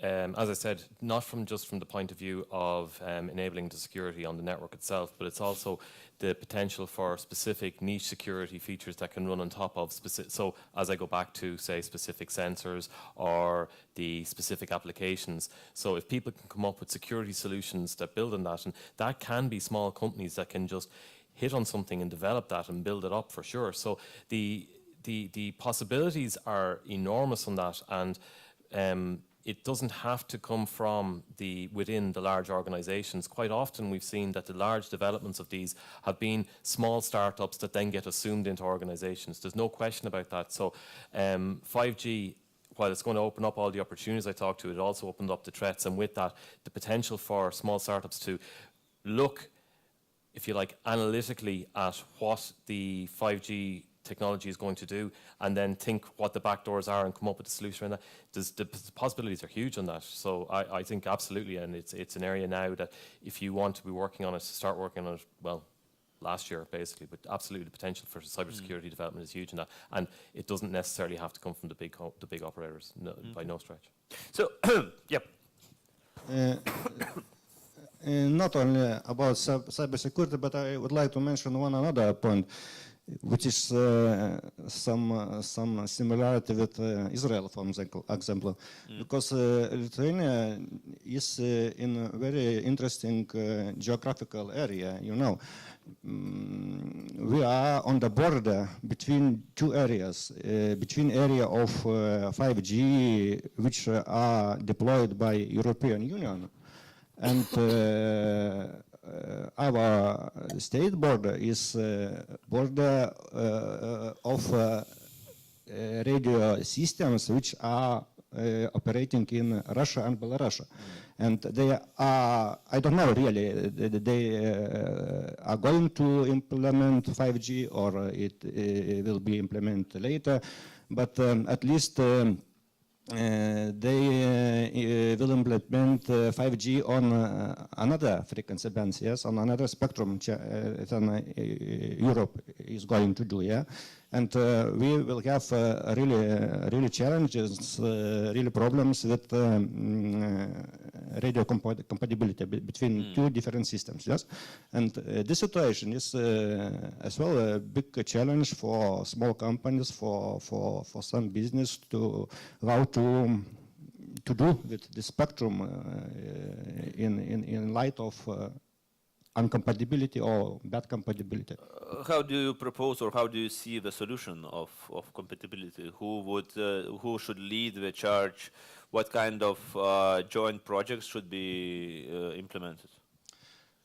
as I said, not just from the point of view of enabling the security on the network itself, but it's also the potential for specific niche security features that can run on top of specific. So as I go back to, say, specific sensors or the specific applications. So if people can come up with security solutions that build on that, and that can be small companies that can just hit on something and develop that and build it up for sure. So the possibilities are enormous on that, and it doesn't have to come from within the large organizations. Quite often we've seen that the large developments of these have been small startups that then get assumed into organizations. There's no question about that. So 5G, while it's going to open up all the opportunities I talked to, it also opened up the threats, and with that, the potential for small startups to look, if you like, analytically at what the 5G technology is going to do, and then think what the back doors are and come up with a solution around that. The possibilities are huge on that. So I think absolutely, and it's an area now that if you want to be working on it, start working on it, well, last year basically, but absolutely the potential for cybersecurity development is huge in that, and it doesn't necessarily have to come from the big operators, no, by no stretch. So, yep. Not only about cybersecurity, but I would like to mention one another point, which is some similarity with Israel, for example, because Lithuania is in a very interesting geographical area. You know, we are on the border between two areas, between area of 5G, which are deployed by European Union, and our state border is border of radio systems which are operating in Russia and Belarus. And they are, I don't know really, they are going to implement 5G or it will be implemented later, but at least they will implement 5G on another frequency bands, yes, on another spectrum than Europe is going to do, yeah. And we will have really challenges, really problems with radio compatibility between two different systems, yes. And this situation is as well a big challenge for small companies, for some business to how to do with the spectrum in light of incompatibility or bad compatibility. How do you propose, or how do you see the solution of compatibility? Who should lead the charge? What kind of joint projects should be implemented?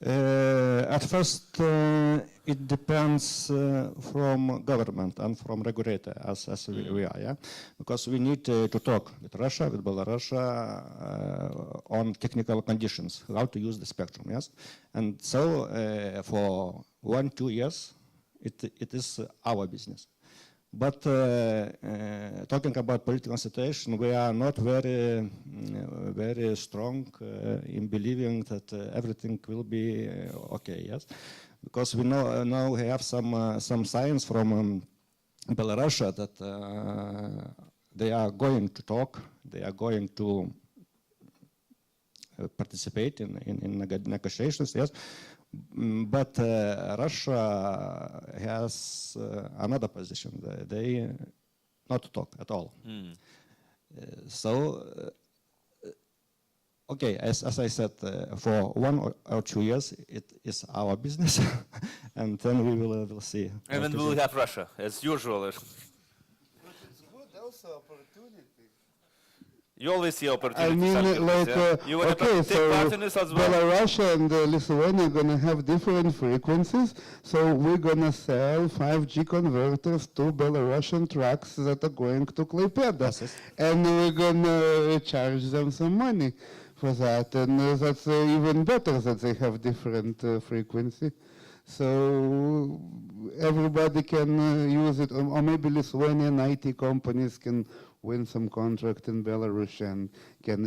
At first, it depends from government and from regulator, as we are, yeah? Because we need to talk with Russia, with Belarus, on technical conditions, how to use the spectrum, yes? And so for 1-2 years, it is our business. But talking about political situation, we are not very strong in believing that everything will be okay. Yes, because we now we have some signs from Belarus that they are going to talk, they are going to participate in negotiations. Yes. But Russia has another position. They not talk at all. So, okay, as I said, for 1 or 2 years, it is our business, and then we will see. And then we will have Russia, as usual. But it's good also opportunity. You always see opportunities. I mean, like, you want okay, to take so part in this as well? Belarus and Lithuania are going to have different frequencies, so we're going to sell 5G converters to Belarusian trucks that are going to Klaipėda. Yes. And we're going to charge them some money for that, and that's even better that they have different frequency. So everybody can use it, or maybe Lithuanian IT companies can win some contract in Belarus and can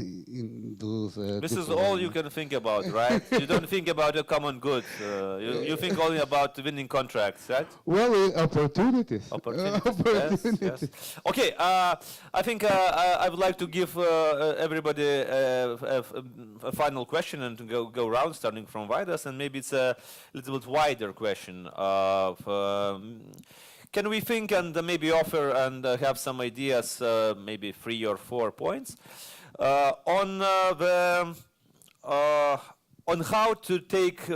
do the... This is all you can think about, right? You don't think about a common good. You think only about winning contracts, right? Well, opportunities. Opportunities. Yes, yes. Okay, I think I would like to give everybody a final question and to go round, starting from VAIDAS, and maybe it's a little bit wider question of... can we think and maybe offer and have some ideas, maybe 3 or 4 points, on how to take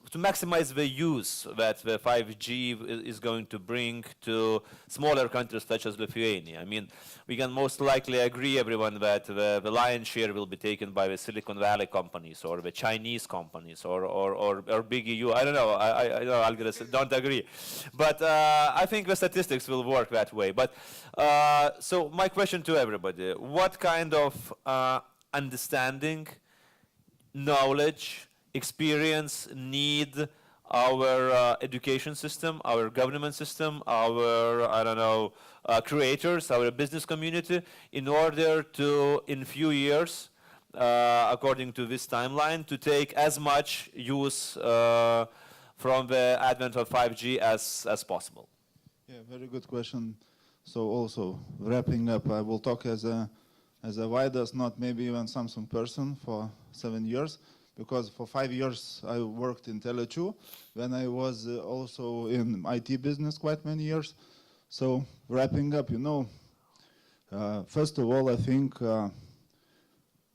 to maximize the use that the 5G is going to bring to smaller countries such as Lithuania? I mean, we can most likely agree, everyone, that the lion's share will be taken by the Silicon Valley companies or the Chinese companies or big EU. I don't know. I know ALGIRDAS don't agree. But I think the statistics will work that way. But so my question to everybody, what kind of understanding, knowledge, experience, need our education system, our government system, our, I don't know, creators, our business community, in order to, in few years, according to this timeline, to take as much use from the advent of 5G as possible? Yeah, very good question. So also, wrapping up, I will talk as a VAIDAS, not maybe even Samsung person for 7 years, because for 5 years I worked in Tele2, when I was also in IT business quite many years. So wrapping up, you know, first of all, I think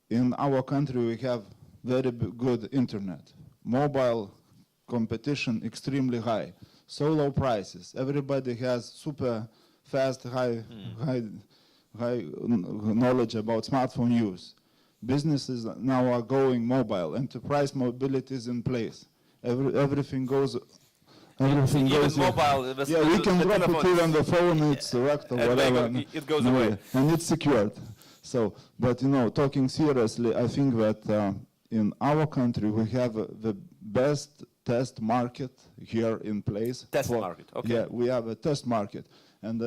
in our country we have very good internet. Mobile competition extremely high. So low prices. Everybody has super fast, high knowledge about smartphone use. Businesses now are going mobile. Enterprise mobility is in place. Everything goes. Everything Even goes. mobile. Yeah, we can drop it here on the phone. It's wrecked or whatever. It goes away. And it's secured. So, but you know, talking seriously, I think that in our country we have the best test market here in place. Test market, okay. Yeah, we have a test market. And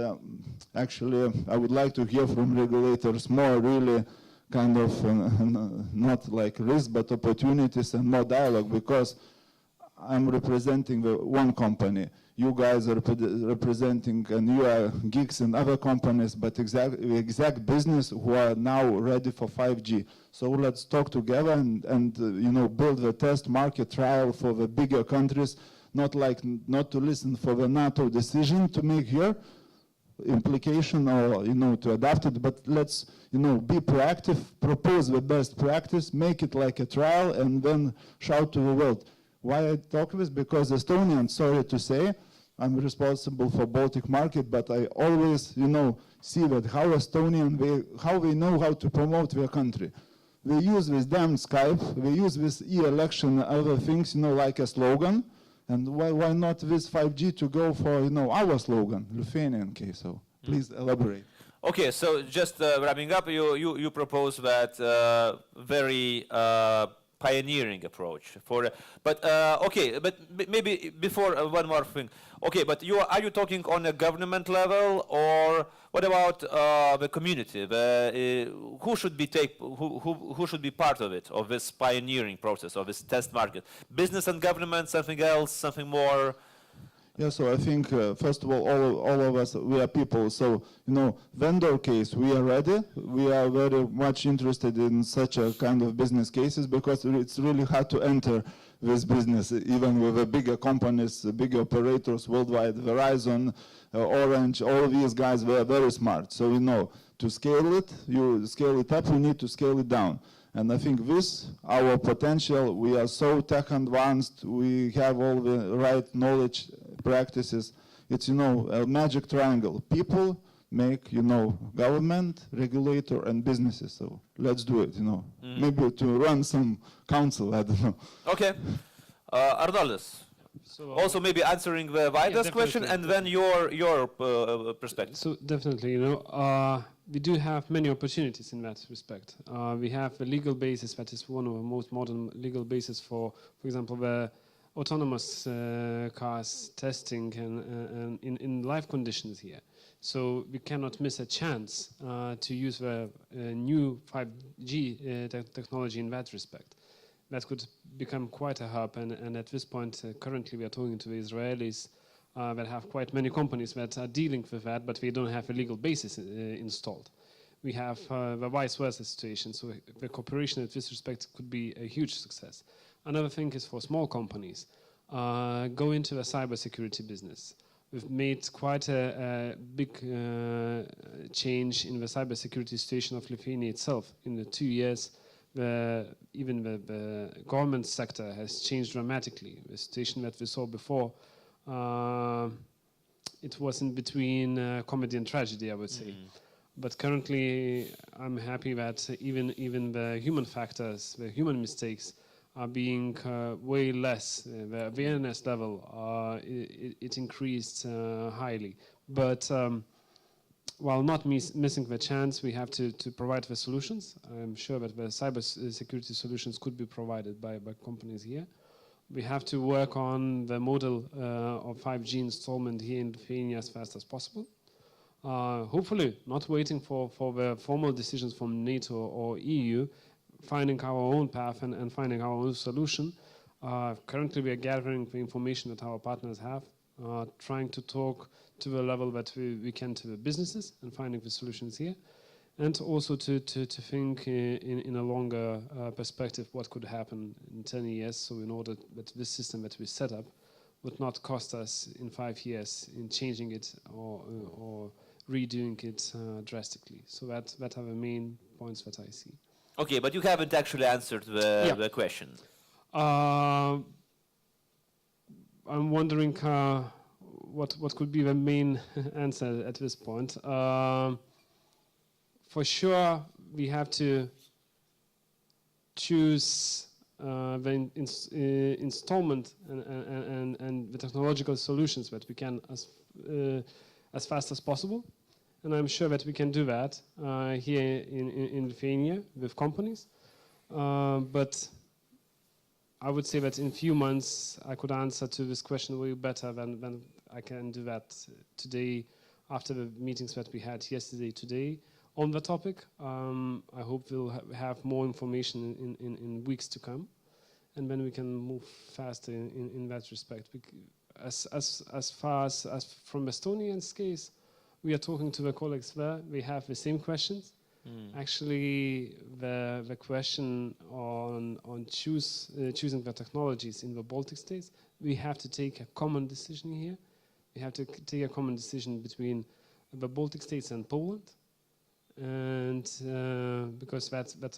actually, I would like to hear from regulators more really kind of, not like risk, but opportunities and more dialogue, because I'm representing the one company. You guys are representing, and you are geeks in other companies, but exact business who are now ready for 5G. So let's talk together and you know, build the test market trial for the bigger countries, not to listen for the NATO decision to make here implication or, you know, to adapt it, but let's, you know, be proactive, propose the best practice, make it like a trial, and then shout to the world. Why I talk this? Because Estonian, sorry to say, I'm responsible for Baltic market, but I always, you know, see that how Estonian, how they know how to promote their country. They use this damn Skype, they use this e-election, other things, you know, like a slogan. And why not this 5G to go for, you know, our slogan, Lithuanian case? So please elaborate. Okay, so just wrapping up, you propose that very pioneering approach for, but okay, but maybe before one more thing. Okay, but are you talking on a government level, or what about the community? Who should be who should be part of it, of this pioneering process, of this test market? Business and government, something else, something more? Yeah, so I think, first of all of us, we are people. So, you know, vendor case, we are ready. We are very much interested in such a kind of business cases, because it's really hard to enter this business, even with the bigger companies, the bigger operators worldwide, Verizon, Orange, all these guys were very smart. So, you know, to scale it, you scale it up, you need to scale it down. And I think this, our potential, we are so tech advanced, we have all the right knowledge, practices. It's, you know, a magic triangle. People make, you know, government, regulator, and businesses. So let's do it, you know. Maybe to run some council, I don't know. Okay. Arnoldas. So, also maybe answering the VAIDAS question, and then your perspective. So definitely, you know, we do have many opportunities in that respect. We have a legal basis that is one of the most modern legal basis for example, the autonomous cars testing and in live conditions here. So we cannot miss a chance to use the new 5G technology in that respect. That could become quite a hub, and at this point, currently we are talking to the Israelis that have quite many companies that are dealing with that, but we don't have a legal basis installed. We have the vice versa situation, so the cooperation in this respect could be a huge success. Another thing is for small companies, go into the cybersecurity business. We've made quite a big change in the cybersecurity situation of Lithuania itself. In the 2 years, even the government sector has changed dramatically. The situation that we saw before, it was in between comedy and tragedy, I would say. But currently, I'm happy that even the human factors, the human mistakes, are being way less. The awareness level, it increased highly. But while not missing the chance, we have to provide the solutions. I'm sure that the cyber security solutions could be provided by companies here. We have to work on the model of 5G installment here in Lithuania as fast as possible. Hopefully, not waiting for the formal decisions from NATO or EU, finding our own path and finding our own solution. Currently, we are gathering the information that our partners have, trying to talk to the level that we can to the businesses and finding the solutions here. And also to think in a longer perspective what could happen in 10 years, so in order that this system that we set up would not cost us in 5 years in changing it or redoing it drastically. So that are the main points that I see. Okay, but you haven't actually answered the question. I'm wondering what could be the main answer at this point. For sure, we have to choose the installment and the technological solutions that we can as fast as possible. And I'm sure that we can do that here in Lithuania with companies. But I would say that in a few months, I could answer to this question way better than I can do that today after the meetings that we had yesterday, today. On the topic, I hope we'll have more information in weeks to come, and then we can move faster in that respect. As far as from Estonian's case, we are talking to the colleagues there. We have the same questions. Actually, the question on choosing the technologies in the Baltic states, we have to take a common decision here. We have to take a common decision between the Baltic states and Poland. And because that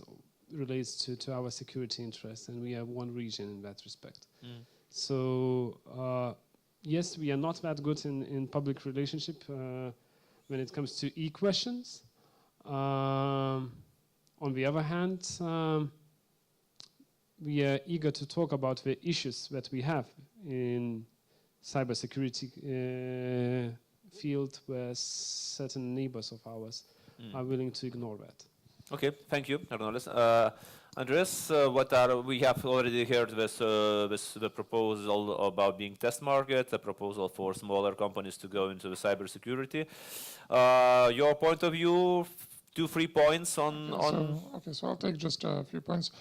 relates to our security interests, and we are one region in that respect. So yes, we are not that good in public relationship when it comes to e-questions. On the other hand, we are eager to talk about the issues that we have in cybersecurity field, where certain neighbors of ours are willing to ignore that. Okay, thank you, ARNOLDAS. Andreas, we have already heard this the proposal about being test market, a proposal for smaller companies to go into the cybersecurity. Your point of view, 2-3 points on. So I'll take just a few points.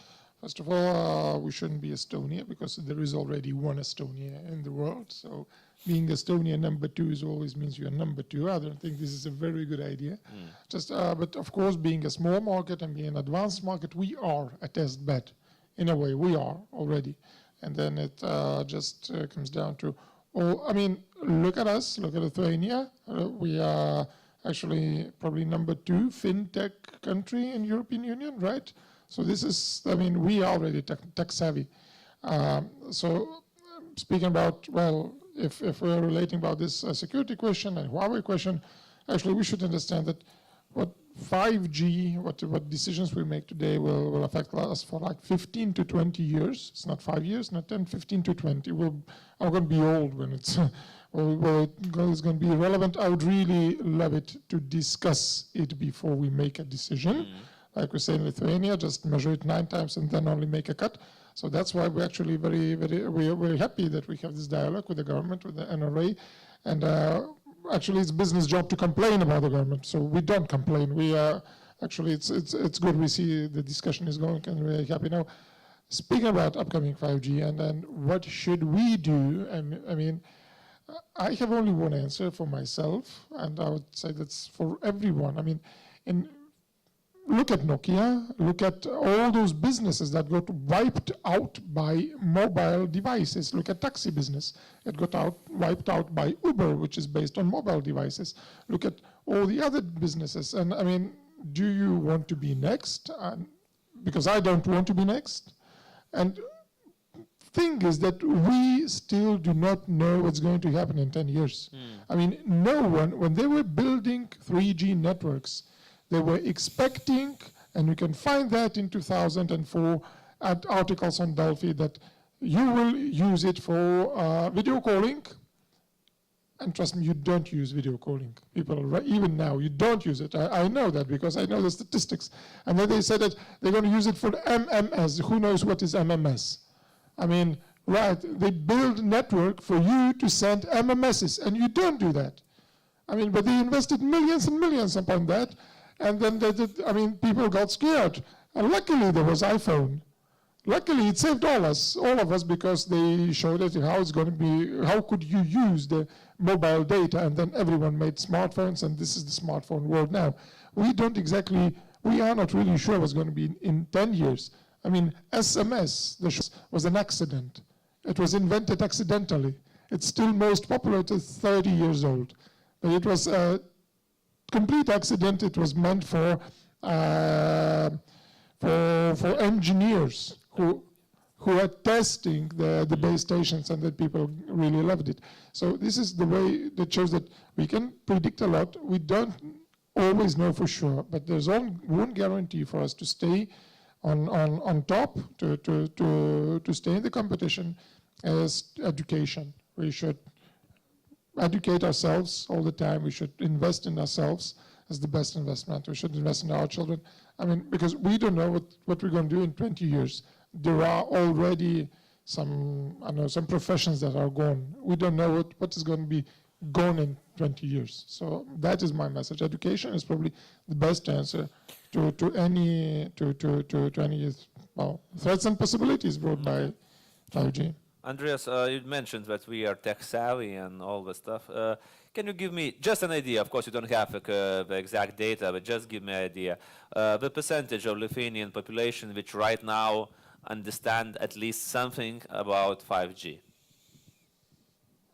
First of all, we shouldn't be Estonia because there is already one Estonia in the world. So being Estonia number 2 always means you're number 2. I don't think this is a very good idea. But of course, being a small market and being an advanced market, we are a test bed. In a way, we are already. And then it just comes down to all. I mean, look at us. Look at Lithuania. We are actually probably number 2 fintech country in European Union, right? So this is, I mean, we are already tech savvy. So speaking about, well, if we're relating about this security question and Huawei question, actually we should understand that what 5G, what decisions we make today will affect us for like 15 to 20 years. It's not 5 years, not 10, 15 to 20. I'm going to be old when it's going to be relevant. I would really love it to discuss it before we make a decision. Like we say in Lithuania, just measure it 9 times and then only make a cut. So that's why we're actually we are very happy that we have this dialogue with the government, with the NRA. And actually it's business job to complain about the government. So we don't complain. We are actually, it's good. We see the discussion is going and we're really happy now. Speaking about upcoming 5G and then what should we do? I mean, I have only one answer for myself, and I would say that's for everyone. I mean, look at Nokia, look at all those businesses that got wiped out by mobile devices. Look at taxi business. It got wiped out by Uber, which is based on mobile devices. Look at all the other businesses. And I mean, do you want to be next? Because I don't want to be next. And thing is that we still do not know what's going to happen in 10 years. I mean, no one, when they were building 3G networks, they were expecting, and you can find that in 2004 at articles on Delphi, that you will use it for video calling. And trust me, you don't use video calling. People, even now, you don't use it. I know that because I know the statistics. And then they said that they're going to use it for MMS. Who knows what is MMS? I mean, Right, they build network for you to send MMSs, and you don't do that. I mean, but they invested millions and millions upon that, and then they did, I mean, people got scared. And luckily there was iPhone. Luckily it saved all of us, because they showed it how it's going to be, how could you use the mobile data, and then everyone made smartphones, and this is the smartphone world now. We are not really sure what's going to be in 10 years. I mean, SMS was an accident. It was invented accidentally. It's still most popular, it is 30 years old. But it was a complete accident. It was meant for engineers who are testing the base stations, and that people really loved it. So this is the way that shows that we can predict a lot. We don't always know for sure, but there's one guarantee for us to stay on top, to stay in the competition, is education. We should educate ourselves all the time. We should invest in ourselves as the best investment. We should invest in our children. I mean, because we don't know what we're going to do in 20 years. There are already some professions that are gone. We don't know what is going to be gone in 20 years. So that is my message. Education is probably the best answer to any threats and possibilities brought by 5G. Andreas, you mentioned that we are tech savvy and all the stuff. Can you give me just an idea? Of course, you don't have the exact data, but just give me an idea. The percentage of Lithuanian population which right now understand at least something about 5G.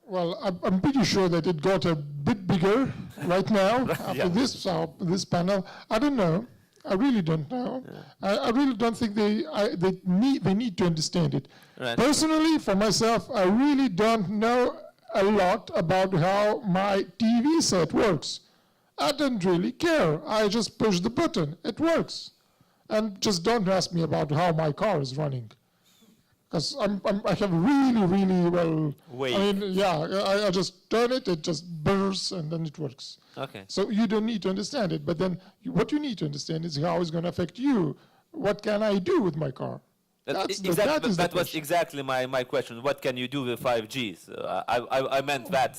Well, I'm pretty sure that it got a bit bigger right now after this panel. I don't know. I really don't know. Yeah. I really don't think they need to understand it. Right. Personally, for myself, I really don't know a lot about how my TV set works. I don't really care. I just push the button. It works. And just don't ask me about how my car is running. Because I have really well... Wait. I mean, yeah, I just turn it, it just bursts, and then it works. Okay. So you don't need to understand it, but then what you need to understand is how it's going to affect you. What can I do with my car? That was exactly my question. What can you do with 5G? So I meant that.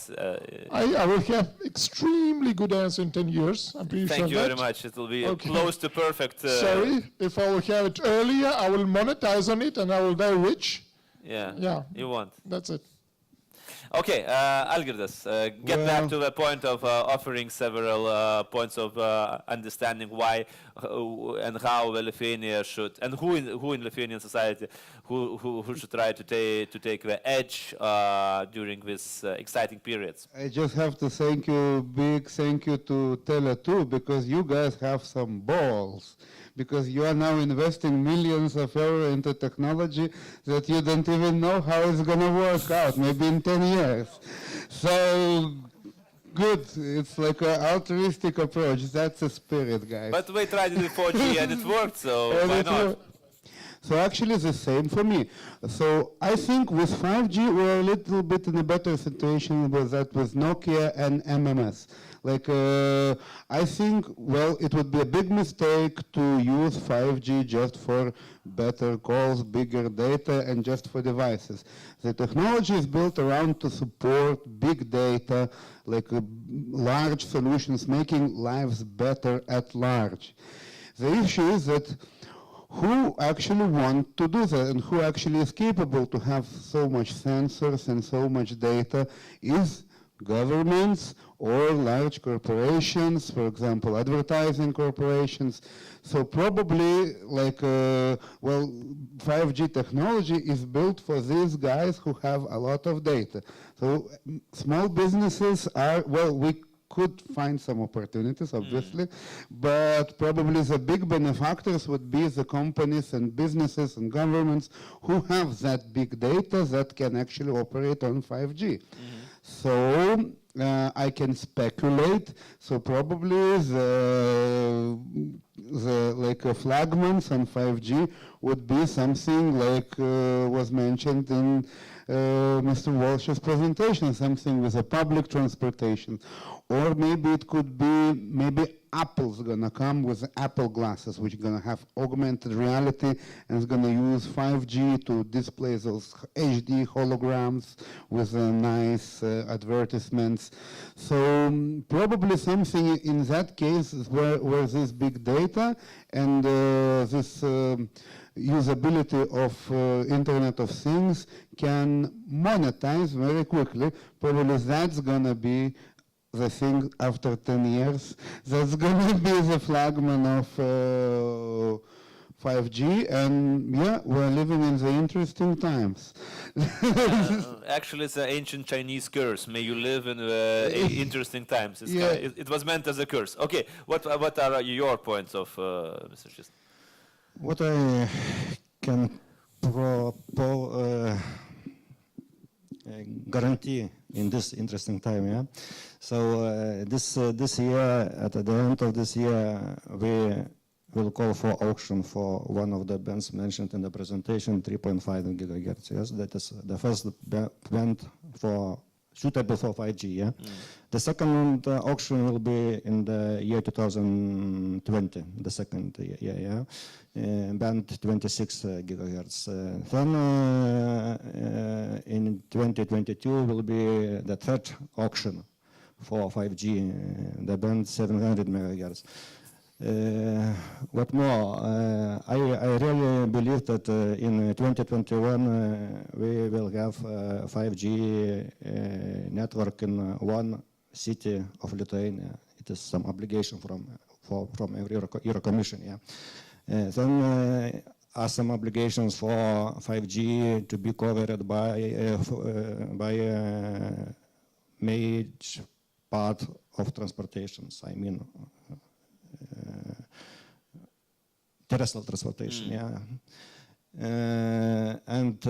I will have extremely good answer in 10 years. I'm pretty sure. Thank you very much. It will be close to perfect. Sorry, if I will have it earlier, I will monetize on it and I will die rich. Yeah. You want. That's it. Okay, ALGIRDAS, get back to the point of offering several points of understanding why and how the Lithuania should, and who in Lithuanian society who should try to take the edge during this exciting periods. I just have to big thank you to Tele2, because you guys have some balls. Because you are now investing millions of euros into technology that you don't even know how it's going to work out, maybe in 10 years. So, good. It's like an altruistic approach. That's the spirit, guys. But we tried it with 4G and it worked, so why not? So actually the same for me. So I think with 5G we're a little bit in a better situation with Nokia and MMS. Like, I think, well, it would be a big mistake to use 5G just for better calls, bigger data, and just for devices. The technology is built around to support big data, like large solutions, making lives better at large. The issue is that who actually want to do that and who actually is capable to have so much sensors and so much data is governments or large corporations, for example, advertising corporations. So probably, like, 5G technology is built for these guys who have a lot of data. So small businesses are, well, we could find some opportunities, obviously, but probably the big benefactors would be the companies and businesses and governments who have that big data that can actually operate on 5G. So I can speculate. So probably the flagmans on 5G would be something like was mentioned in Mr. Walsh's presentation, something with a public transportation. Or maybe it could be Apple's gonna come with Apple glasses, which are gonna have augmented reality, and it's gonna use 5G to display those HD holograms with nice advertisements. So probably something in that case is where this big data and this usability of Internet of Things can monetize very quickly. Probably that's gonna be the thing after 10 years. That's gonna be the flagman of 5G, and yeah, we're living in the interesting times. Actually, it's an ancient Chinese curse. May you live in interesting times. It's Yeah. it was meant as a curse. Okay, what are your points of Mr. ČėSNA? What I can guarantee in this interesting time, yeah. So this year, at the end of this year, we will call for auction for one of the bands mentioned in the presentation, 3.5 gigahertz. Yes, that is the first band for suitable for 5G. Yeah. The second auction will be in the year 2020, the second year. Yeah. Band 26 gigahertz. Then in 2022 will be the third auction for 5G, the band 700 megahertz. What more? I really believe that in 2021 we will have 5G network in one city of Lithuania. It is some obligation from Euro Commission. Yeah. Then are some obligations for 5G to be covered by major part of transportations. I mean, terrestrial transportation. Yeah. And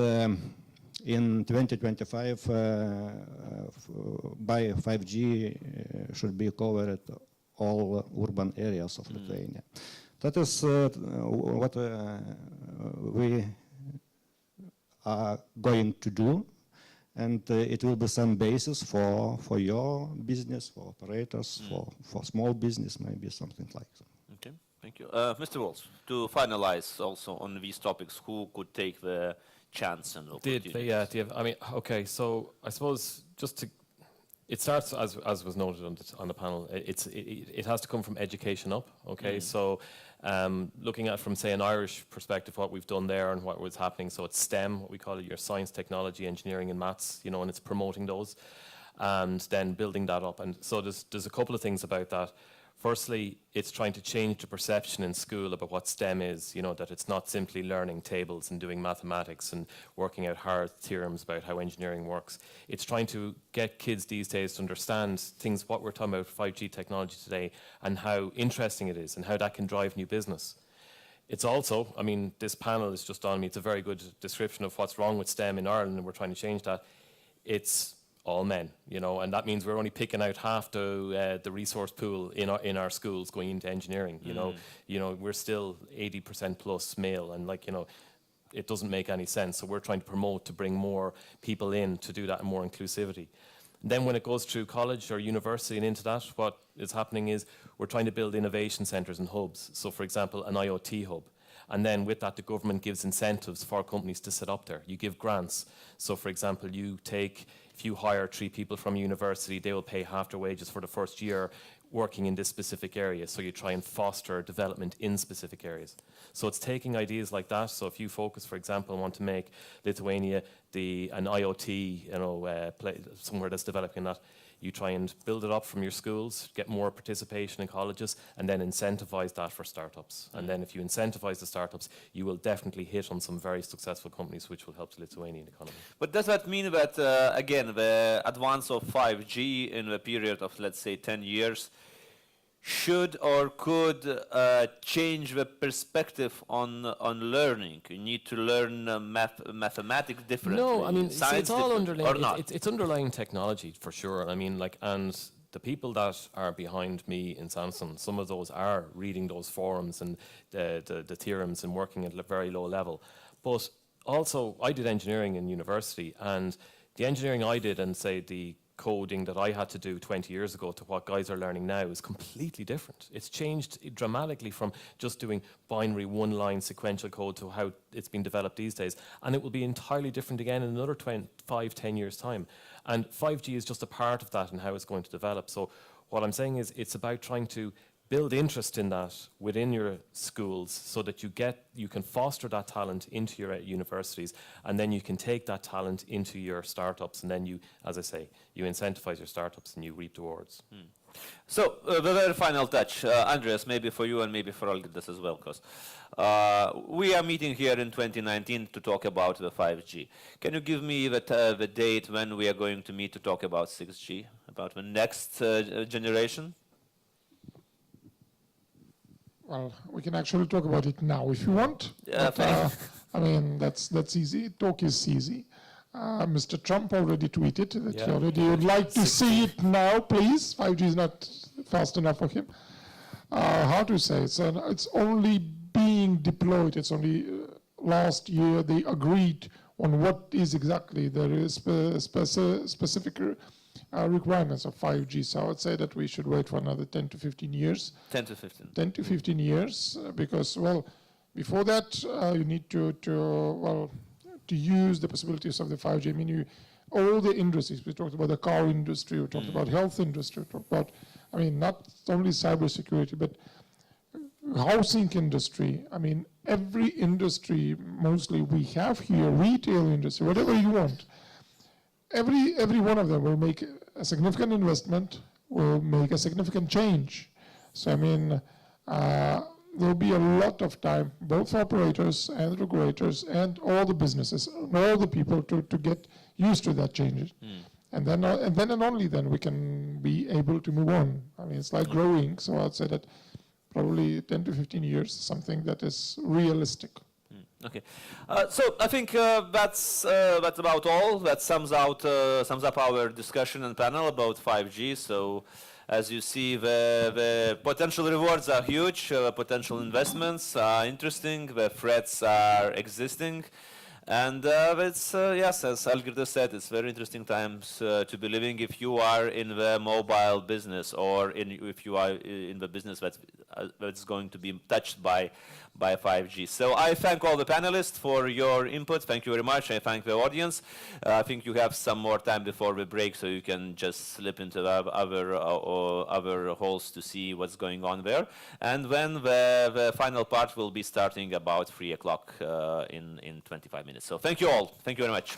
in 2025, by 5G should be covered all urban areas of Lithuania. That is what we are going to do, and it will be some basis for your business, for operators, for small business, maybe something like that. Okay, thank you. Mr. WALSH, to finalize also on these topics, who could take the chance and opportunity? I mean, okay, so I suppose just to, it starts, as was noted on the panel, it has to come from education up, okay? So looking at from, say, an Irish perspective, what we've done there and what was happening, so it's STEM, what we call it, your science, technology, engineering and maths, you know, and it's promoting those and then building that up. And so there's a couple of things about that. Firstly, it's trying to change the perception in school about what STEM is, you know, that it's not simply learning tables and doing mathematics and working out hard theorems about how engineering works. It's trying to get kids these days to understand things, what we're talking about 5G technology today, and how interesting it is and how that can drive new business. It's also, I mean, this panel is just on me, it's a very good description of what's wrong with STEM in Ireland, and we're trying to change that. It's all men, you know, and that means we're only picking out half the resource pool in our schools going into engineering. You know, we're still 80% plus male, and like, you know, it doesn't make any sense. So we're trying to promote to bring more people in to do that and more inclusivity. And then when it goes through college or university and into that, what is happening is we're trying to build innovation centres and hubs. So for example, an IoT hub. And then with that, the government gives incentives for companies to set up there. You give grants. So for example, if you hire 3 people from university, they will pay half their wages for the first year working in this specific area. So you try and foster development in specific areas. So it's taking ideas like that. So if you focus, for example, want to make Lithuania an IoT, you know, somewhere that's developing that, you try and build it up from your schools, get more participation in colleges, and then incentivize that for startups. And then if you incentivize the startups, you will definitely hit on some very successful companies which will help the Lithuanian economy. But does that mean that, again, the advance of 5G in a period of, let's say, 10 years should or could change the perspective on learning? You need to learn mathematics differently. No, I mean, it's all underlying. Or not? It's underlying technology for sure. I mean, like, and the people that are behind me in Samsung, some of those are reading those forums and the theorems and working at a very low level. But also, I did engineering in university, and the engineering I did and say the coding that I had to do 20 years ago to what guys are learning now is completely different. It's changed dramatically from just doing binary one-line sequential code to how it's been developed these days. And it will be entirely different again in another 5-10 years' time. And 5G is just a part of that and how it's going to develop. So what I'm saying is it's about trying to build interest in that within your schools so that you can foster that talent into your universities, and then you can take that talent into your startups, and then you, as I say, you incentivize your startups and you reap the rewards. So, the very final touch, Andreas, maybe for you and maybe for ALGIRDAS as well, because we are meeting here in 2019 to talk about the 5G. Can you give me the date when we are going to meet to talk about 6G, about the next generation? Well, we can actually talk about it now if you want. Yeah, But, I mean, that's easy. Talk is easy. Mr. Trump already tweeted that he already would like to see it now, please. 5G is not fast enough for him. How to say? It's only being deployed. It's only last year they agreed on what is exactly the specific requirements of 5G. So I would say that we should wait for another 10 to 15 years. 10 to 15. 10 to 15 years, because, well, before that, you need to use the possibilities of the 5G. I mean, all the industries, we talked about the car industry, we talked about health industry, we talked about, I mean, not only cybersecurity, but housing industry. I mean, every industry, mostly we have here, retail industry, whatever you want. Every one of them will make a significant investment, will make a significant change. So, I mean, there'll be a lot of time, both for operators and regulators and all the businesses, and all the people to get used to that change. And then and only then we can be able to move on. I mean, it's like growing, so I'd say that probably 10 to 15 years, something that is realistic. Okay, so I think that's about all. That sums up our discussion and panel about 5G. So, as you see, the potential rewards are huge. Potential investments are interesting. The threats are existing. And it's, yes, as ALGIRDAS said, it's very interesting times to be living if you are in the mobile business, or if you are in the business that's going to be touched by 5G. So I thank all the panelists for your input. Thank you very much. I thank the audience. I think you have some more time before the break, so you can just slip into the other halls to see what's going on there. And then the final part will be starting about 3 o'clock in 25 minutes. So thank you all. Thank you very much.